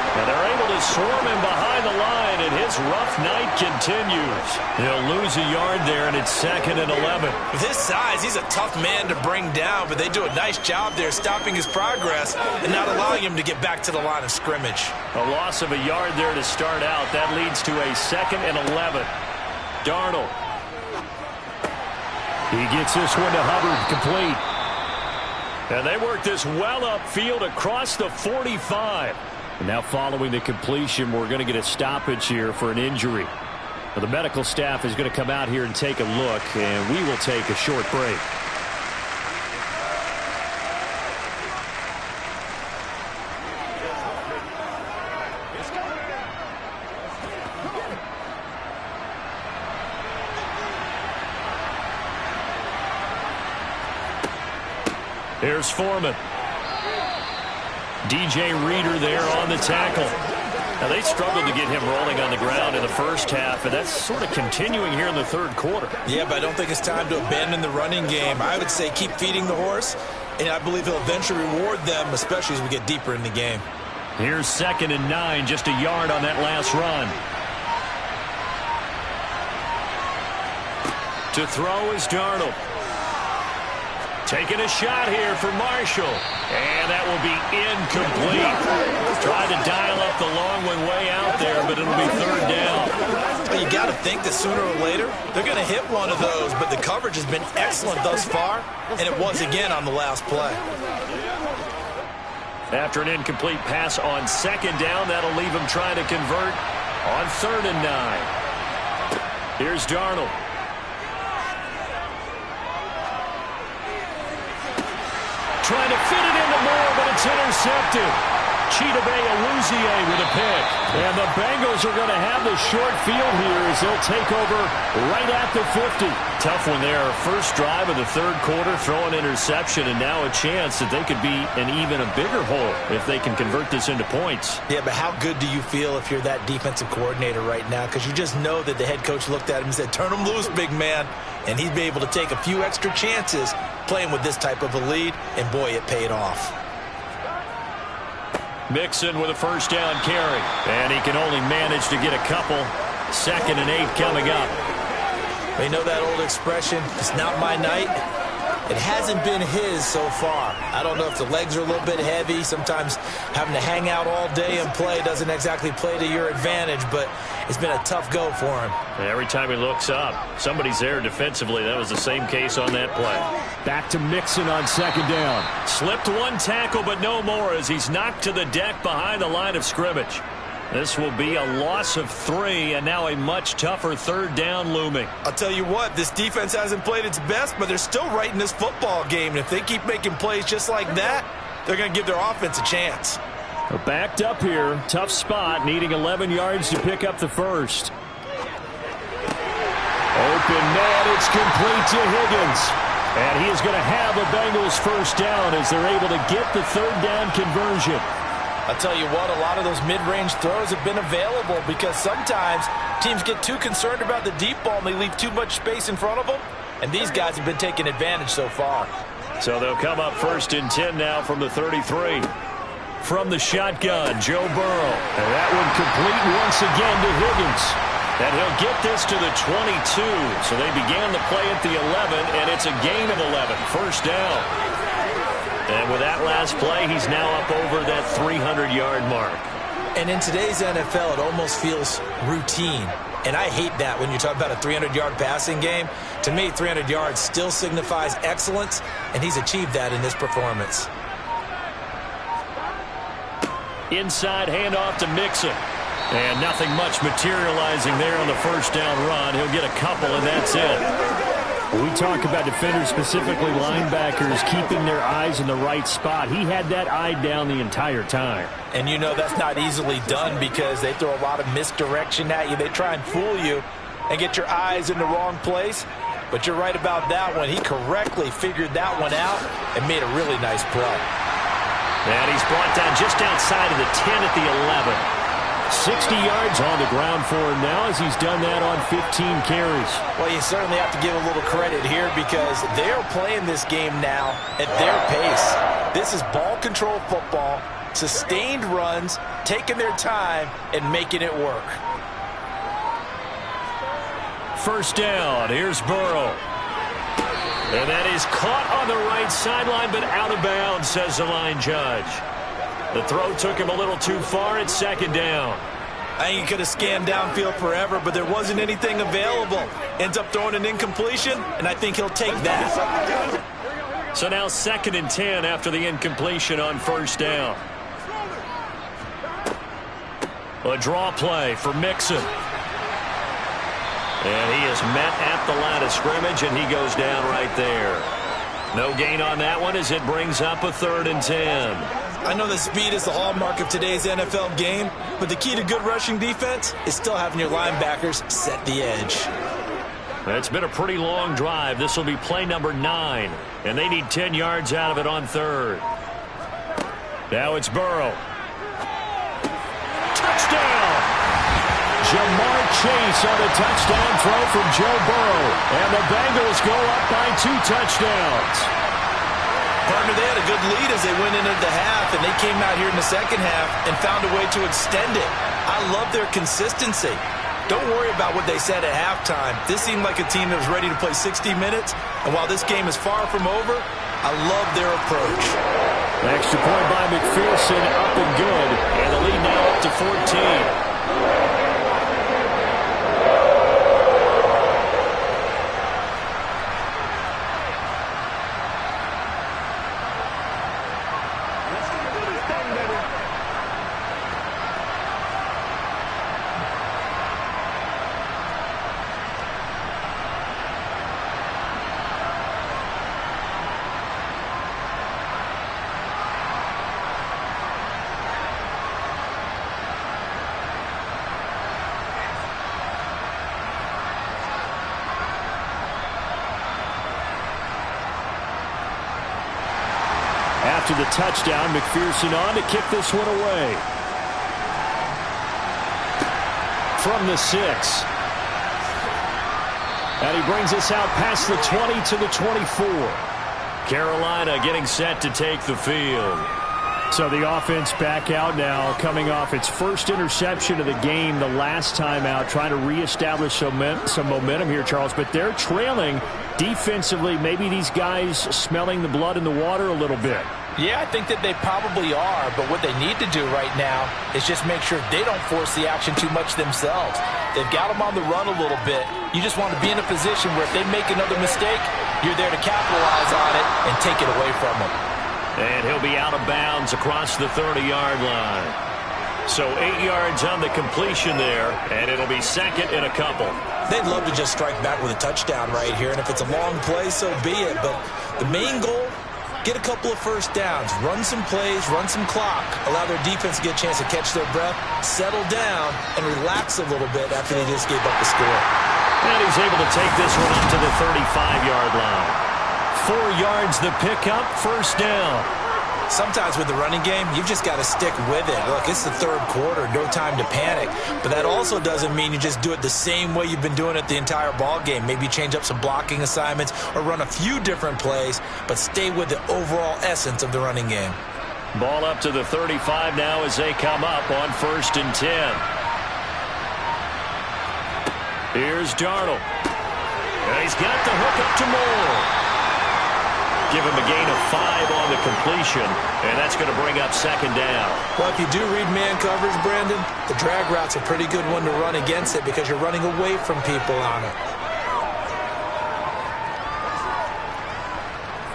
And they're able to swarm him behind the line, and his rough night continues. He'll lose a yard there, and it's 2nd and 11. With his size, he's a tough man to bring down, but they do a nice job there stopping his progress and not allowing him to get back to the line of scrimmage. A loss of a yard there to start out. That leads to a 2nd and 11. Darnold. He gets this one to Hubbard, complete. And they work this well upfield across the 45. And now following the completion, we're going to get a stoppage here for an injury. Now, the medical staff is going to come out here and take a look, and we will take a short break. Here's Foreman. DJ Reader there on the tackle. Now, they struggled to get him rolling on the ground in the first half, and that's sort of continuing here in the third quarter. Yeah, but I don't think it's time to abandon the running game. I would say keep feeding the horse, and I believe he'll eventually reward them, especially as we get deeper in the game. Here's 2nd and 9, just a yard on that last run. To throw is Darnold. Taking a shot here for Marshall. And that will be incomplete. Tried to dial up the long one way out there, but it'll be third down. Well, you got to think that sooner or later, they're going to hit one of those, but the coverage has been excellent thus far, and it was again on the last play. After an incomplete pass on second down, that'll leave him trying to convert on 3rd and 9. Here's Darnold. Trying to fit it into Moore, but it's intercepted. Chidobe Awuzie with a pick. And the Bengals are going to have the short field here as they'll take over right at the 50. Tough one there. First drive of the 3rd quarter, throw an interception, and now a chance that they could be in even a bigger hole if they can convert this into points. Yeah, but how good do you feel if you're that defensive coordinator right now? Because you just know that the head coach looked at him and said, turn him loose, big man. And he'd be able to take a few extra chances playing with this type of a lead, and boy, it paid off. Mixon with a first down carry, and he can only manage to get a couple. 2nd and 8 coming up. You know that old expression, it's not my night? It hasn't been his so far. I don't know if the legs are a little bit heavy. Sometimes having to hang out all day and play doesn't exactly play to your advantage, but it's been a tough go for him. Every time he looks up, somebody's there defensively. That was the same case on that play. Back to Mixon on 2nd down. Slipped one tackle, but no more as he's knocked to the deck behind the line of scrimmage. This will be a loss of 3, and now a much tougher 3rd down looming. I'll tell you what, this defense hasn't played its best, but they're still right in this football game. And if they keep making plays just like that, they're going to give their offense a chance. They're backed up here. Tough spot, needing 11 yards to pick up the first. Open net, it's complete to Higgins. And he is going to have a Bengals first down as they're able to get the 3rd down conversion. I'll tell you what, a lot of those mid-range throws have been available because sometimes teams get too concerned about the deep ball and they leave too much space in front of them, and these guys have been taking advantage so far. So they'll come up 1st and 10 now from the 33. From the shotgun, Joe Burrow. And that one complete once again to Higgins. And he'll get this to the 22. So they began the play at the 11, and it's a gain of 11. First down. And with that last play, he's now up over that 300-yard mark. And in today's NFL, it almost feels routine. And I hate that when you talk about a 300-yard passing game. To me, 300 yards still signifies excellence, and he's achieved that in this performance. Inside handoff to Mixon. And nothing much materializing there on the first down run. He'll get a couple, and that's it. We talk about defenders, specifically linebackers, keeping their eyes in the right spot. He had that eye down the entire time. And you know that's not easily done because they throw a lot of misdirection at you. They try and fool you and get your eyes in the wrong place. But you're right about that one. He correctly figured that one out and made a really nice play. And he's brought down just outside of the 10 at the 11. 60 yards on the ground for him now as he's done that on 15 carries. Well, you certainly have to give a little credit here because they are playing this game now at their pace. This is ball control football, sustained runs, taking their time, and making it work. First down, here's Burrow. And that is caught on the right sideline, but out of bounds, says the line judge. The throw took him a little too far. It's 2nd down. I think he could have scanned downfield forever, but there wasn't anything available. Ends up throwing an incompletion, and I think he'll take that. So now 2nd and 10 after the incompletion on first down. A draw play for Mixon. And he is met at the line of scrimmage, and he goes down right there. No gain on that one as it brings up a 3rd and 10. I know that speed is the hallmark of today's NFL game, but the key to good rushing defense is still having your linebackers set the edge. It's been a pretty long drive. This will be play number 9, and they need 10 yards out of it on 3rd. Now it's Burrow. Touchdown! Jamar Chase on a touchdown throw from Joe Burrow, and the Bengals go up by 2 touchdowns. Partner, they had a good lead as they went into the half, and they came out here in the second half and found a way to extend it. I love their consistency. Don't worry about what they said at halftime. This seemed like a team that was ready to play 60 minutes, and while this game is far from over, I love their approach. Extra point by McPherson, up and good, and the lead now up to 14. After the touchdown, McPherson on to kick this one away. From the 6. And he brings us out past the 20 to the 24. Carolina getting set to take the field. So the offense back out now, coming off its first interception of the game the last time out, trying to reestablish some momentum here, Charles. But they're trailing defensively. Maybe these guys smelling the blood in the water a little bit. Yeah, I think that they probably are, but what they need to do right now is just make sure they don't force the action too much themselves. They've got them on the run a little bit. You just want to be in a position where if they make another mistake, you're there to capitalize on it and take it away from them. And he'll be out of bounds across the 30-yard line. So 8 yards on the completion there, and it'll be second and a couple. They'd love to just strike back with a touchdown right here, and if it's a long play, so be it. But the main goal, get a couple of first downs, run some plays, run some clock, allow their defense to get a chance to catch their breath, settle down, and relax a little bit after they just gave up the score. And he's able to take this one up to the 35-yard line. 4 yards the pickup, first down. Sometimes with the running game, you've just got to stick with it. Look, it's the third quarter, no time to panic. But that also doesn't mean you just do it the same way you've been doing it the entire ball game. Maybe change up some blocking assignments or run a few different plays, but stay with the overall essence of the running game. Ball up to the 35 now as they come up on 1st and 10. Here's Darnold. And he's got the hook up to Moore. Give him a gain of 5 on the completion, and that's going to bring up second down. Well, if you do read man coverage, Brandon, the drag route's a pretty good one to run against it because you're running away from people on it.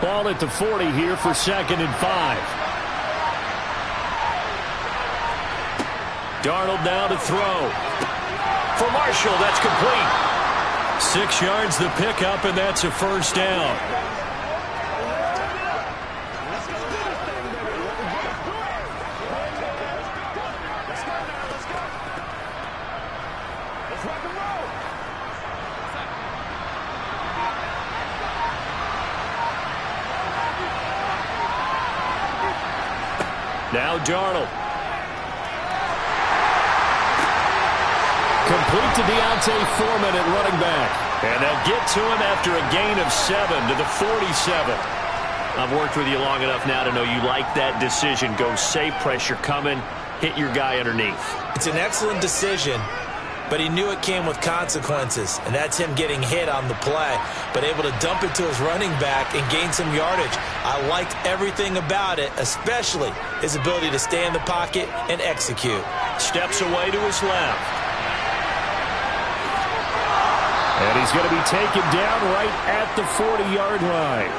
Ball at the 40 here for 2nd and 5. Darnold now to throw. For Marshall, that's complete. 6 yards the pickup, and that's a first down. Now Darnold. Complete to Deontay Foreman at running back. And they'll get to him after a gain of 7 to the 47. I've worked with you long enough now to know you like that decision. Go safe, pressure coming, hit your guy underneath. It's an excellent decision, but he knew it came with consequences, and that's him getting hit on the play, but able to dump it to his running back and gain some yardage. I liked everything about it, especially his ability to stay in the pocket and execute. Steps away to his left. And he's going to be taken down right at the 40-yard line.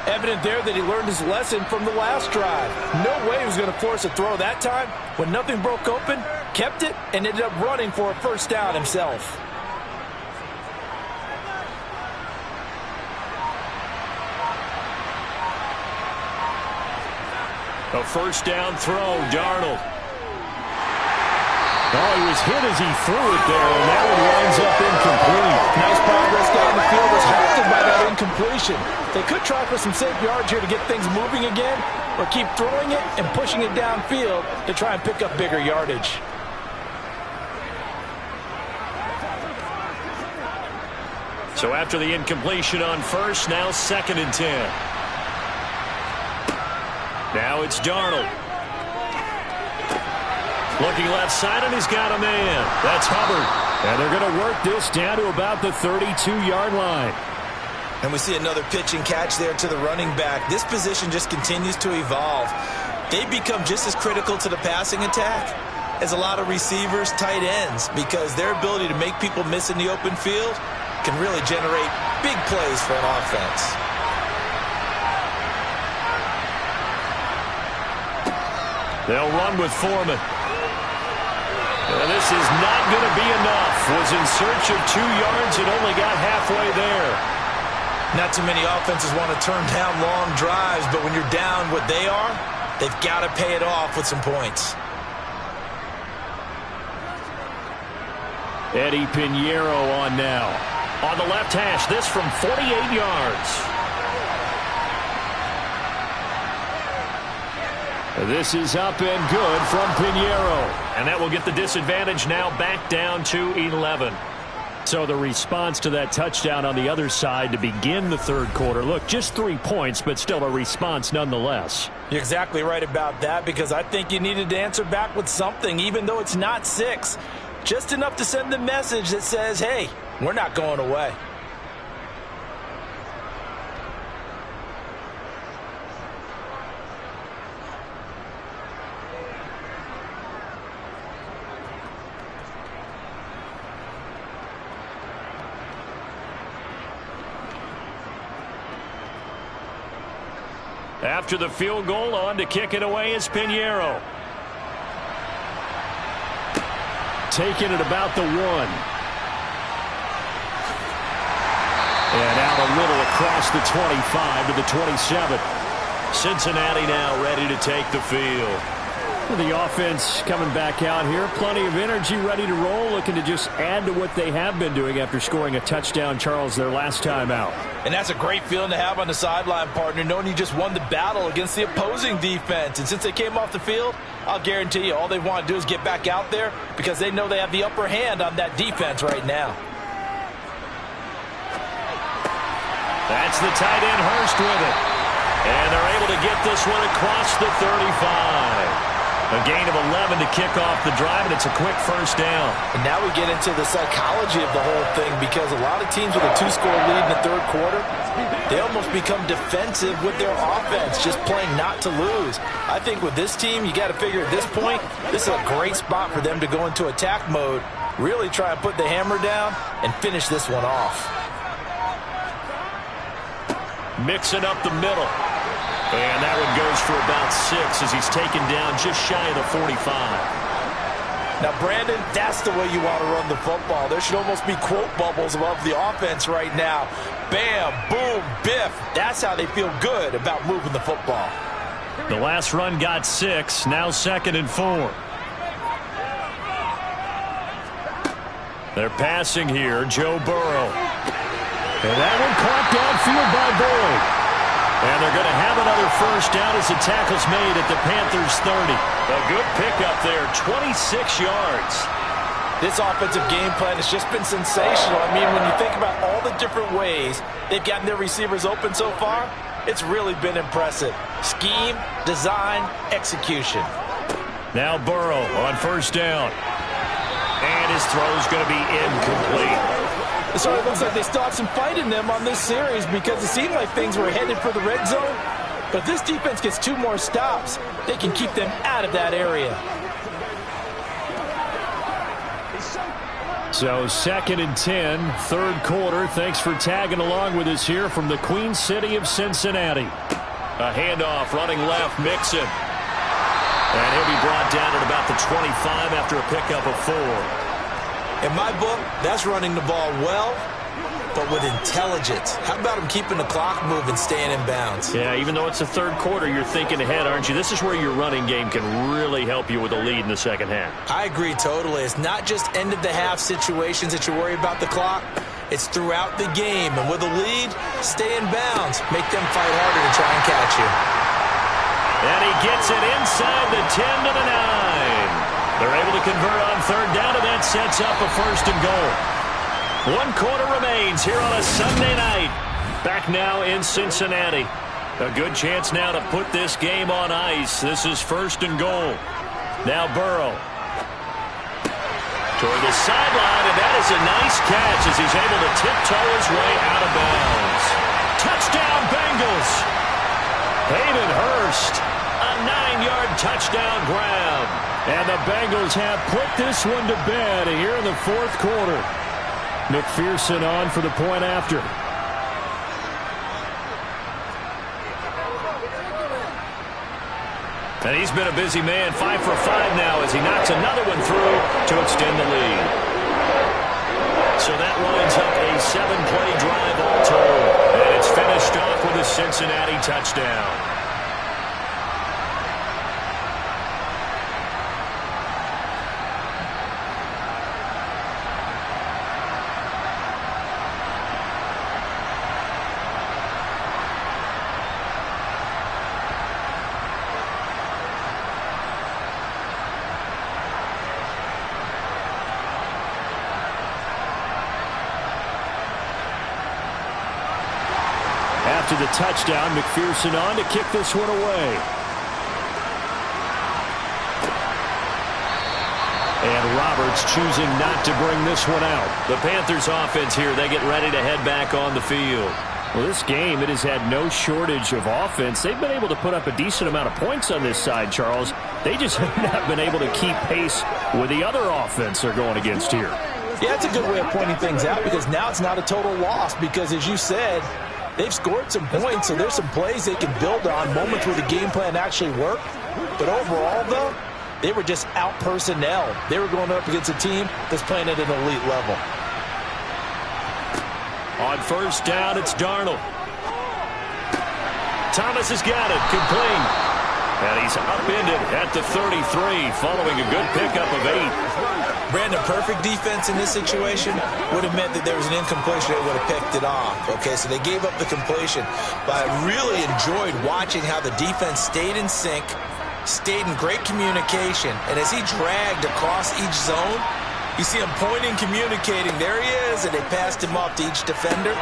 Evident there that he learned his lesson from the last drive. No way he was going to force a throw that time. When nothing broke open, kept it, and ended up running for a first down himself. A first down throw, Darnold. Oh, he was hit as he threw it there, and that one winds up incomplete. Nice progress down the field was halted by that incompletion. They could try for some safe yards here to get things moving again, or keep throwing it and pushing it downfield to try and pick up bigger yardage. So after the incompletion on first, now 2nd and 10. Now it's Darnold. Looking left side, and he's got a man. That's Hubbard. And they're going to work this down to about the 32-yard line. And we see another pitch and catch there to the running back. This position just continues to evolve. They become just as critical to the passing attack as a lot of receivers, tight ends, because their ability to make people miss in the open field can really generate big plays for an offense. They'll run with Foreman. And this is not going to be enough. Was in search of 2 yards and only got halfway there. Not too many offenses want to turn down long drives, but when you're down what they are, they've got to pay it off with some points. Eddie Pinheiro on now. On the left hash, this from 48 yards. This is up and good from Pinheiro. And that will get the disadvantage now back down to 11. So the response to that touchdown on the other side to begin the third quarter. Look, just 3 points, but still a response nonetheless. You're exactly right about that, because I think you needed to answer back with something, even though it's not 6. Just enough to send the message that says, hey, we're not going away. After the field goal, on to kick it away is Pinheiro. Taking it about the 1. And out a little across the 25 to the 27. Cincinnati now ready to take the field. The offense coming back out here. Plenty of energy, ready to roll, looking to just add to what they have been doing after scoring a touchdown, Charles, their last time out. And that's a great feeling to have on the sideline, partner, knowing you just won the battle against the opposing defense. And since they came off the field, I'll guarantee you all they want to do is get back out there, because they know they have the upper hand on that defense right now. That's the tight end Hurst with it. And they're able to get this one across the 35. A gain of 11 to kick off the drive, and it's a quick first down. And now we get into the psychology of the whole thing, because a lot of teams with a 2-score lead in the third quarter, they almost become defensive with their offense, just playing not to lose. I think with this team, you got to figure at this point, this is a great spot for them to go into attack mode, really try and put the hammer down and finish this one off. Mixing up the middle. And that one goes for about 6 as he's taken down just shy of the 45. Now, Brandon, that's the way you want to run the football. There should almost be quote bubbles above the offense right now. Bam, boom, biff. That's how they feel good about moving the football. The last run got 6. Now 2nd and 4. They're passing here. Joe Burrow. And that one caught downfield by Boyd. And they're going to have another first down as the tackle's made at the Panthers 30. A good pickup there, 26 yards. This offensive game plan has just been sensational. I mean, when you think about all the different ways they've gotten their receivers open so far, it's really been impressive. Scheme, design, execution. Now Burrow on first down. And his throw's going to be incomplete. So it looks like they still have some fight in them on this series, because it seemed like things were headed for the red zone. But this defense gets 2 more stops. They can keep them out of that area. So 2nd and 10, third quarter. Thanks for tagging along with us here from the Queen City of Cincinnati. A handoff running left, Mixon. And he'll be brought down at about the 25 after a pickup of 4. In my book, that's running the ball well, but with intelligence. How about him keeping the clock moving, staying in bounds? Yeah, even though it's the third quarter, you're thinking ahead, aren't you? This is where your running game can really help you with a lead in the second half. I agree totally. It's not just end-of-the-half situations that you worry about the clock. It's throughout the game. And with a lead, stay in bounds. Make them fight harder to try and catch you. And he gets it inside the 10 to the 9. They're able to convert on third down, and that sets up a 1st and goal. 1 quarter remains here on a Sunday night. Back now in Cincinnati. A good chance now to put this game on ice. This is 1st and goal. Now Burrow. Toward the sideline, and that is a nice catch as he's able to tiptoe his way out of bounds. Touchdown, Bengals! Hayden Hurst, a 9-yard touchdown grab. And the Bengals have put this one to bed here in the fourth quarter. McPherson on for the point after. And he's been a busy man, 5 for 5 now as he knocks another one through to extend the lead. So that winds up a 7-play drive all told. And it's finished off with a Cincinnati touchdown. After the touchdown, McPherson on to kick this one away. And Roberts choosing not to bring this one out. The Panthers offense here, they get ready to head back on the field. Well, this game, it has had no shortage of offense. They've been able to put up a decent amount of points on this side, Charles. They just have not been able to keep pace with the other offense they're going against here. Yeah, it's a good way of pointing things out because now it's not a total loss because, as you said, they've scored some points, so there's some plays they can build on, moments where the game plan actually worked. But overall, though, they were just out personnel. They were going up against a team that's playing at an elite level. On first down, it's Darnold. Thomas has got it, complete. And he's upended at the 33, following a good pickup of 8. Brandon, perfect defense in this situation would have meant that there was an incompletion. They would have picked it off. Okay, so they gave up the completion. But I really enjoyed watching how the defense stayed in sync, stayed in great communication. And as he dragged across each zone, you see him pointing, communicating. There he is, and they passed him off to each defender.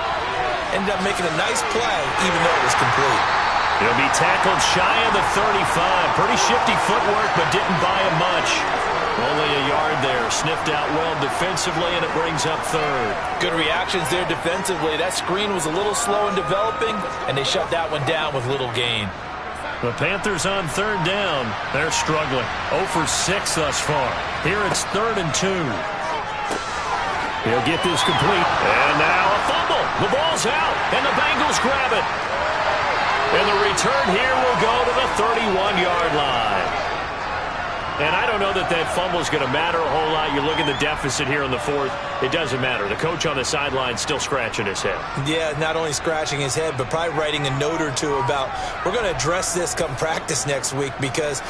Ended up making a nice play, even though it was complete. He'll be tackled shy of the 35. Pretty shifty footwork, but didn't buy him much. Only a yard there. Sniffed out well defensively, and it brings up third. Good reactions there defensively. That screen was a little slow in developing, and they shut that one down with little gain. The Panthers on third down. They're struggling. 0 for 6 thus far. Here it's 3rd and 2. He'll get this complete. And now a fumble. The ball's out, and the Bengals grab it. And the return here will go to the 31-yard line. And I don't know that that fumble is going to matter a whole lot. You look at the deficit here in the fourth. It doesn't matter. The coach on the sideline still scratching his head. Yeah, not only scratching his head, but probably writing a note or two about we're going to address this come practice next week because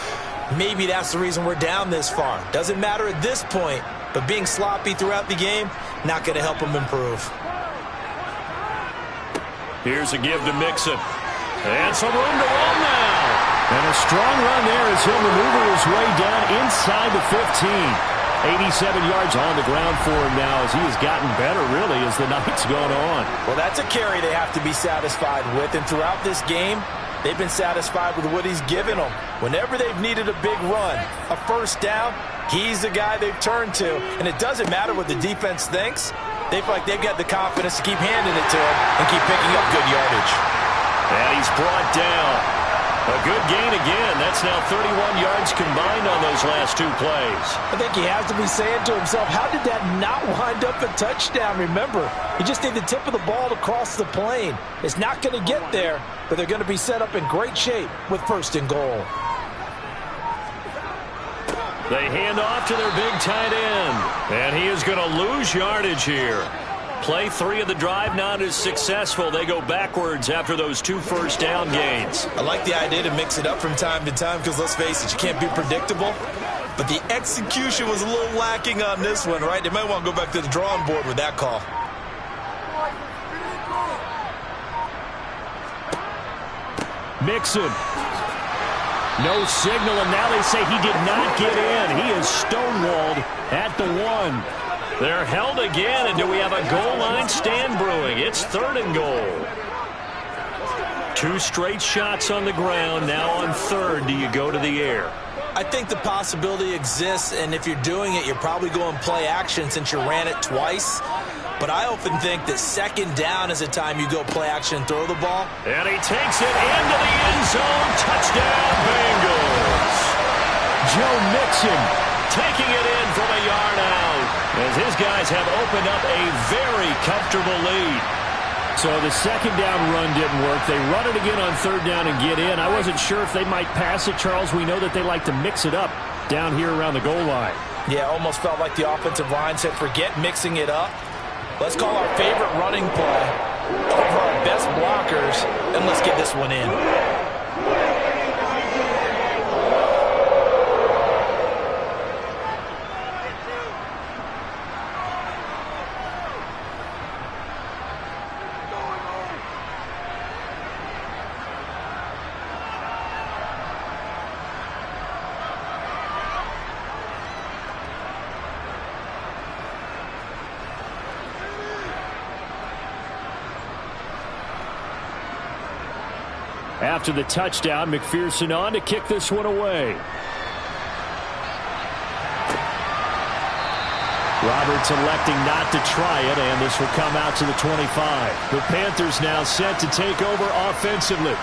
maybe that's the reason we're down this far. Doesn't matter at this point, but being sloppy throughout the game, not going to help him improve. Here's a give to Mixon. And some room to run now. And a strong run there as he'll maneuver his way down inside the 15. 87 yards on the ground for him now as he has gotten better, really, as the night's gone on. Well, that's a carry they have to be satisfied with. And throughout this game, they've been satisfied with what he's given them. Whenever they've needed a big run, a first down, he's the guy they've turned to. And it doesn't matter what the defense thinks. They feel like they've got the confidence to keep handing it to him and keep picking up good yardage. And he's brought down. A good gain again. That's now 31 yards combined on those last 2 plays. I think he has to be saying to himself, how did that not wind up a touchdown? Remember, you just need the tip of the ball to cross the plane. It's not going to get there, but they're going to be set up in great shape with 1st and goal. They hand off to their big tight end. And he is going to lose yardage here. Play 3 of the drive not as successful. They go backwards after those 2 first down gains. I like the idea to mix it up from time to time because, let's face it, you can't be predictable. But the execution was a little lacking on this one, right? They might want to go back to the drawing board with that call. Mixon. No signal, and now they say he did not get in. He is stonewalled at the 1. They're held again, and do we have a goal line stand brewing? It's 3rd and goal. 2 straight shots on the ground. Now on 3rd, do you go to the air? I think the possibility exists, and if you're doing it, you're probably going play action since you ran it twice. But I often think that second down is the time you go play action and throw the ball. And he takes it into the end zone. Touchdown, Bengals. Joe Mixon taking it in from a yard out, as his guys have opened up a very comfortable lead. So the second down run didn't work. They run it again on third down and get in. I wasn't sure if they might pass it, Charles. We know that they like to mix it up down here around the goal line. Yeah, almost felt like the offensive line said, forget mixing it up. Let's call our favorite running play over our best blockers, and let's get this one in. After the touchdown, McPherson on to kick this one away. Roberts electing not to try it, and this will come out to the 25. The Panthers now set to take over offensively.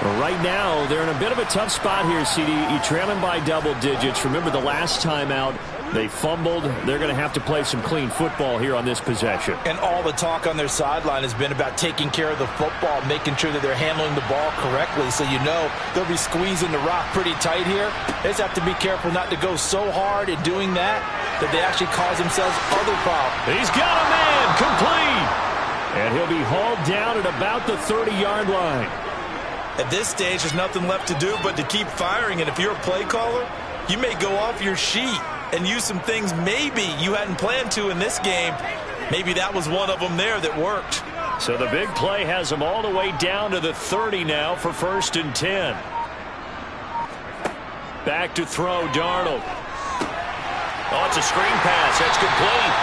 Well, right now, they're in a bit of a tough spot here, CD. You trail them by double digits. Remember the last time out, they fumbled. They're going to have to play some clean football here on this possession. And all the talk on their sideline has been about taking care of the football, making sure that they're handling the ball correctly. So you know they'll be squeezing the rock pretty tight here. They just have to be careful not to go so hard in doing that they actually cause themselves other problems. He's got a man complete. And he'll be hauled down at about the 30-yard line. At this stage, there's nothing left to do but to keep firing. And if you're a play caller, you may go off your sheet and use some things maybe you hadn't planned to in this game. Maybe that was one of them there that worked. So the big play has them all the way down to the 30 now for 1st and 10. Back to throw, Darnold. Oh, it's a screen pass. That's complete.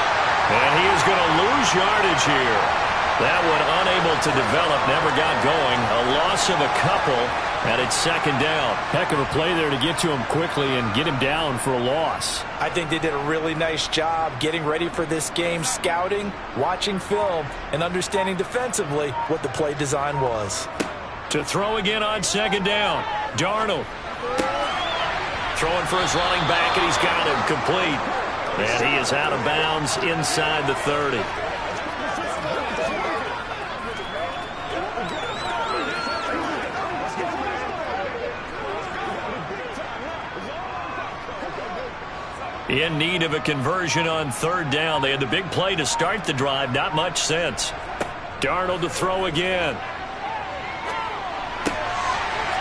And he is going to lose yardage here. That one unable to develop, never got going. A loss of a couple, and it's 2nd down. Heck of a play there to get to him quickly and get him down for a loss. I think they did a really nice job getting ready for this game, scouting, watching film, and understanding defensively what the play design was. To throw again on 2nd down. Darnold. Throwing for his running back, and he's got him complete. And he is out of bounds inside the 30. In need of a conversion on 3rd down. They had the big play to start the drive. Not much sense. Darnold to throw again.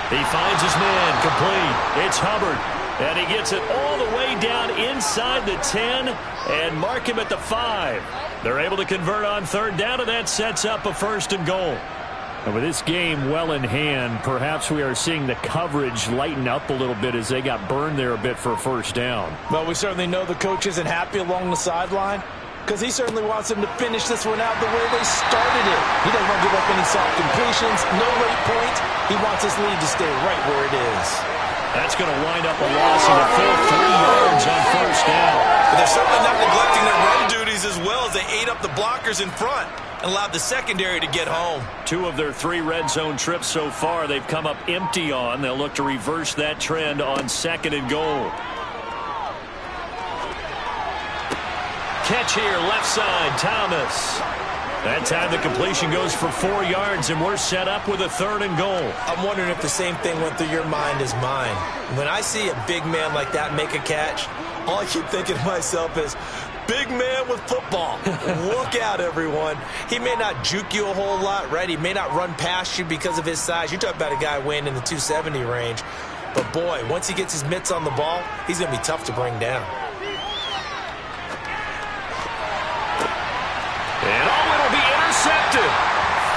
He finds his man complete. It's Hubbard. And he gets it all the way down inside the 10 and mark him at the 5. They're able to convert on 3rd down, and that sets up a 1st and goal. And with this game well in hand, perhaps we are seeing the coverage lighten up a little bit as they got burned there a bit for a 1st down. Well, we certainly know the coach isn't happy along the sideline because he certainly wants them to finish this one out the way they started it. He doesn't want to give up any soft completions, no late points. He wants this lead to stay right where it is. That's going to wind up a loss of a full 3 yards on 1st down. But they're certainly not neglecting their run duties as well as they ate up the blockers in front and allowed the secondary to get home. 2 of their 3 red zone trips so far they've come up empty on. They'll look to reverse that trend on 2nd and goal. Catch here, left side, Thomas. That time the completion goes for 4 yards, and we're set up with a 3rd and goal. I'm wondering if the same thing went through your mind as mine. When I see a big man like that make a catch, all I keep thinking to myself is, big man with football. Look out, everyone. He may not juke you a whole lot, right? He may not run past you because of his size. You're talking about a guy weighing in the 270 range. But, boy, once he gets his mitts on the ball, he's going to be tough to bring down. And it'll be intercepted.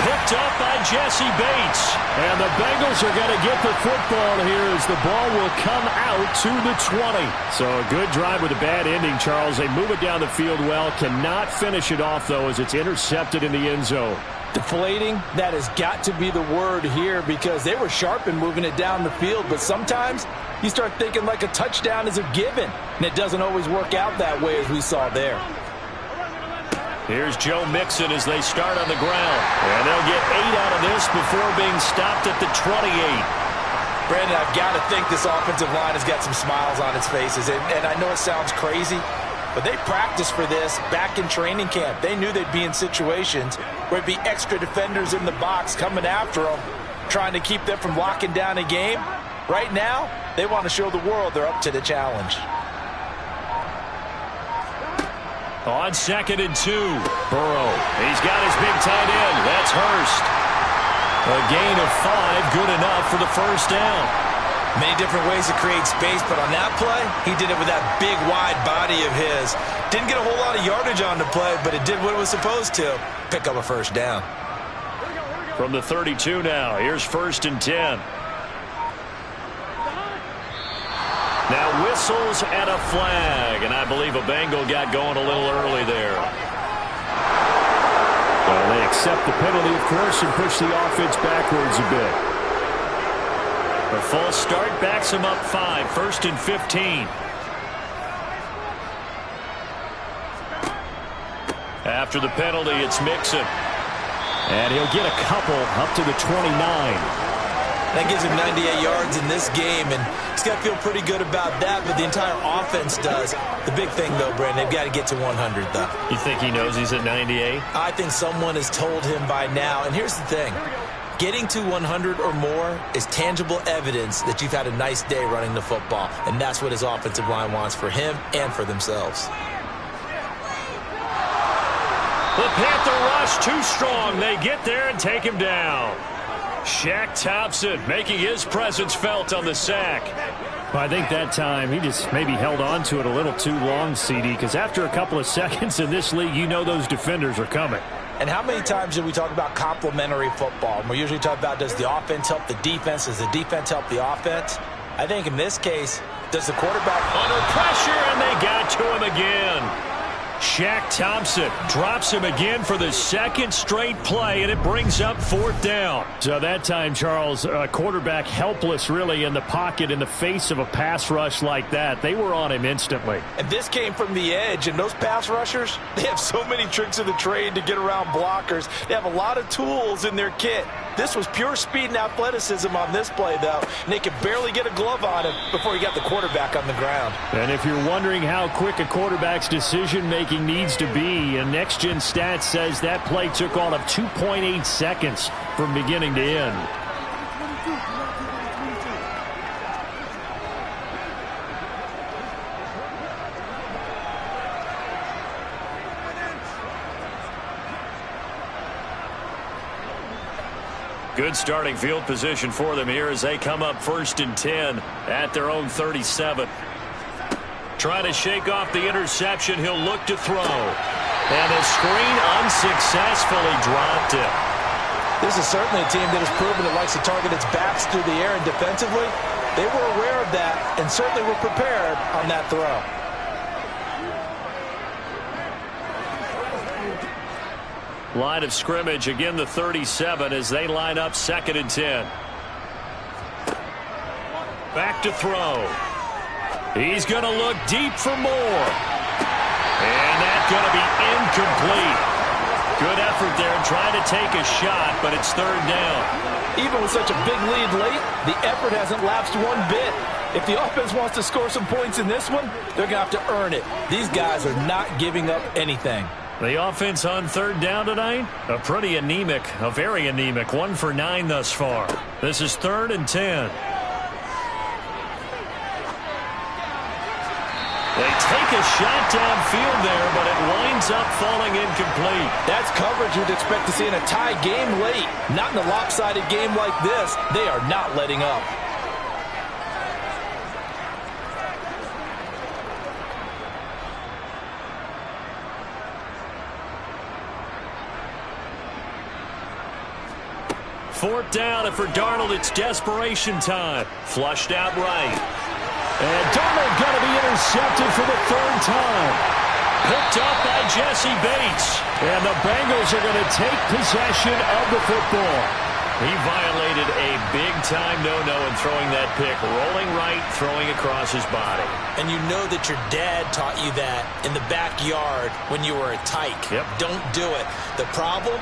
Picked picked up by Jesse Bates. And the Bengals are going to get the football here as the ball will come out to the 20. So a good drive with a bad ending, Charles. They move it down the field well. Cannot finish it off, though, as it's intercepted in the end zone. Deflating, that has got to be the word here because they were sharp in moving it down the field, but sometimes you start thinking like a touchdown is a given, and it doesn't always work out that way as we saw there. Here's Joe Mixon as they start on the ground, and they'll get 8 out of this before being stopped at the 28. Brandon, I've got to think this offensive line has got some smiles on its faces, and I know it sounds crazy, but they practiced for this back in training camp. They knew they'd be in situations where it'd be extra defenders in the box coming after them, trying to keep them from locking down a game. Right now, they want to show the world they're up to the challenge. On 2nd and 2, Burrow. He's got his big tight end. That's Hurst. A gain of 5, good enough for the first down. Many different ways to create space, but on that play, he did it with that big, wide body of his. Didn't get a whole lot of yardage on the play, but it did what it was supposed to. Pick up a first down. From the 32 now, here's 1st and 10. Now whistles and a flag, and I believe a Bengal got going a little early there. Well, they accept the penalty, of course, and push the offense backwards a bit. A false start backs him up 5, 1st and 15. After the penalty, it's Mixon. And he'll get a couple up to the 29. That gives him 98 yards in this game, and he's got to feel pretty good about that, but the entire offense does. The big thing, though, Brandon, they've got to get to 100, though. You think he knows he's at 98? I think someone has told him by now, and here's the thing. Getting to 100 or more is tangible evidence that you've had a nice day running the football, and that's what his offensive line wants for him and for themselves. The Panther rush too strong. They get there and take him down. Shaq Thompson making his presence felt on the sack. Well, I think that time he just maybe held on to it a little too long, CD, because after a couple of seconds in this league, you know those defenders are coming. And how many times do we talk about complementary football? And we usually talk about, does the offense help the defense? Does the defense help the offense? I think in this case, does the quarterback under pressure, and they got to him again. Shaq Thompson drops him again for the second straight play, and it brings up 4th down. So that time, Charles, quarterback helpless really in the pocket in the face of a pass rush like that. They were on him instantly. And this came from the edge, and those pass rushers, they have so many tricks of the trade to get around blockers. They have a lot of tools in their kit. This was pure speed and athleticism on this play, though, and they could barely get a glove on him before he got the quarterback on the ground. And if you're wondering how quick a quarterback's decision-making needs to be, a next-gen stat says that play took all of 2.8 seconds from beginning to end. Good starting field position for them here as they come up 1st and 10 at their own 37. Trying to shake off the interception. He'll look to throw. And the screen unsuccessfully dropped it. This is certainly a team that has proven it likes to target its backs through the air, and defensively, they were aware of that and certainly were prepared on that throw. Line of scrimmage, again the 37 as they line up 2nd and 10. Back to throw. He's going to look deep for more. And that's going to be incomplete. Good effort there trying to take a shot, but it's 3rd down. Even with such a big lead late, the effort hasn't lapsed one bit. If the offense wants to score some points in this one, they're going to have to earn it. These guys are not giving up anything. The offense on 3rd down tonight, a very anemic, 1 for 9 thus far. This is 3rd and 10. They take a shot downfield there, but it winds up falling incomplete. That's coverage you'd expect to see in a tie game late. Not in a lopsided game like this. They are not letting up. 4th down, and for Darnold, it's desperation time. Flushed out right. And Darnold going to be intercepted for the 3rd time. Picked up by Jesse Bates. And the Bengals are going to take possession of the football. He violated a big-time no-no in throwing that pick. Rolling right, throwing across his body. And you know that your dad taught you that in the backyard when you were a tyke. Yep. Don't do it. The problem,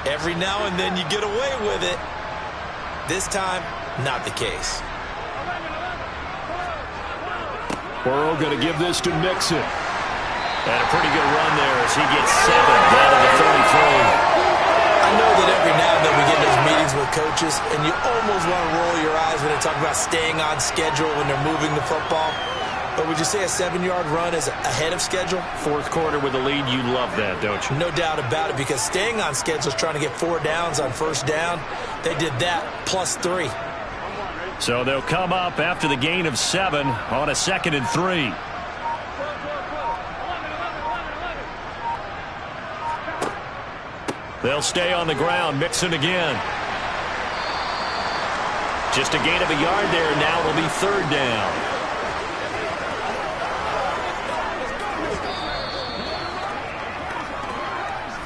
every now and then you get away with it. This time, not the case. Burrow going to give this to Mixon. And a pretty good run there as he gets 7 down to the 33. I know that every now and then we get in those meetings with coaches, and you almost want to roll your eyes when they talk about staying on schedule when they're moving the football. But would you say a 7-yard run is ahead of schedule? 4th quarter with a lead, you love that, don't you? No doubt about it, because staying on schedule is trying to get 4 downs on 1st down. They did that plus 3. So they'll come up after the gain of 7 on a 2nd and 3. They'll stay on the ground. Mixon again. Just a gain of a yard there. Now it'll be 3rd down.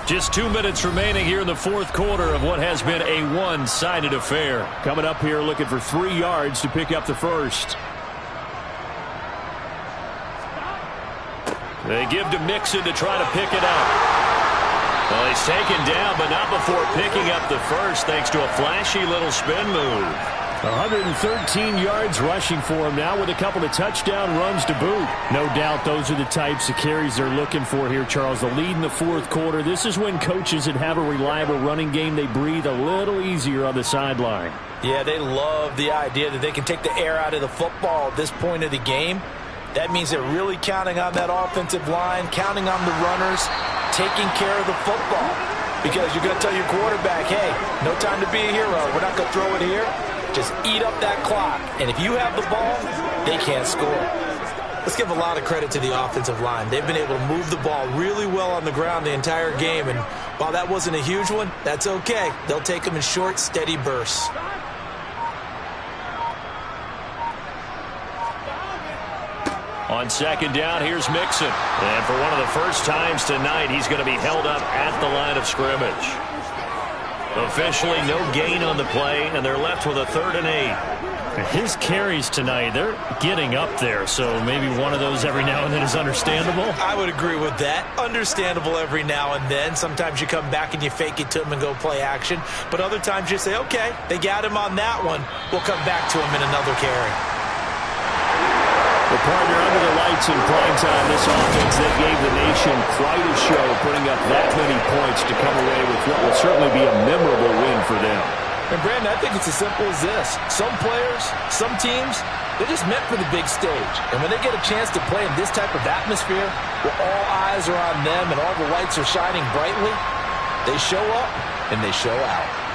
Just 2 minutes remaining here in the 4th quarter of what has been a one-sided affair. Coming up here looking for 3 yards to pick up the 1st. They give to Mixon to try to pick it up. Well, he's taken down, but not before picking up the 1st thanks to a flashy little spin move. 113 yards rushing for him now with a couple of touchdown runs to boot. No doubt those are the types of carries they're looking for here, Charles. The lead in the 4th quarter. This is when coaches that have a reliable running game, they breathe a little easier on the sideline. Yeah, they love the idea that they can take the air out of the football at this point of the game. That means they're really counting on that offensive line, counting on the runners, taking care of the football. Because you're going to tell your quarterback, hey, no time to be a hero. We're not going to throw it here. Just eat up that clock. And if you have the ball, they can't score. Let's give a lot of credit to the offensive line. They've been able to move the ball really well on the ground the entire game. And while that wasn't a huge one, that's okay. They'll take them in short, steady bursts. On 2nd down, here's Mixon. And for one of the first times tonight, he's going to be held up at the line of scrimmage. Officially, no gain on the play, and they're left with a 3rd and 8. His carries tonight, they're getting up there, so maybe one of those every now and then is understandable. I would agree with that. Understandable every now and then. Sometimes you come back and you fake it to him and go play action. But other times you say, okay, they got him on that one. We'll come back to him in another carry. The partner under the lights in prime time, this offense that gave the nation quite a show, putting up that many points to come away with what will certainly be a memorable win for them. And Brandon, I think it's as simple as this. Some players, some teams, they're just meant for the big stage. And when they get a chance to play in this type of atmosphere, where all eyes are on them and all the lights are shining brightly, they show up and they show out.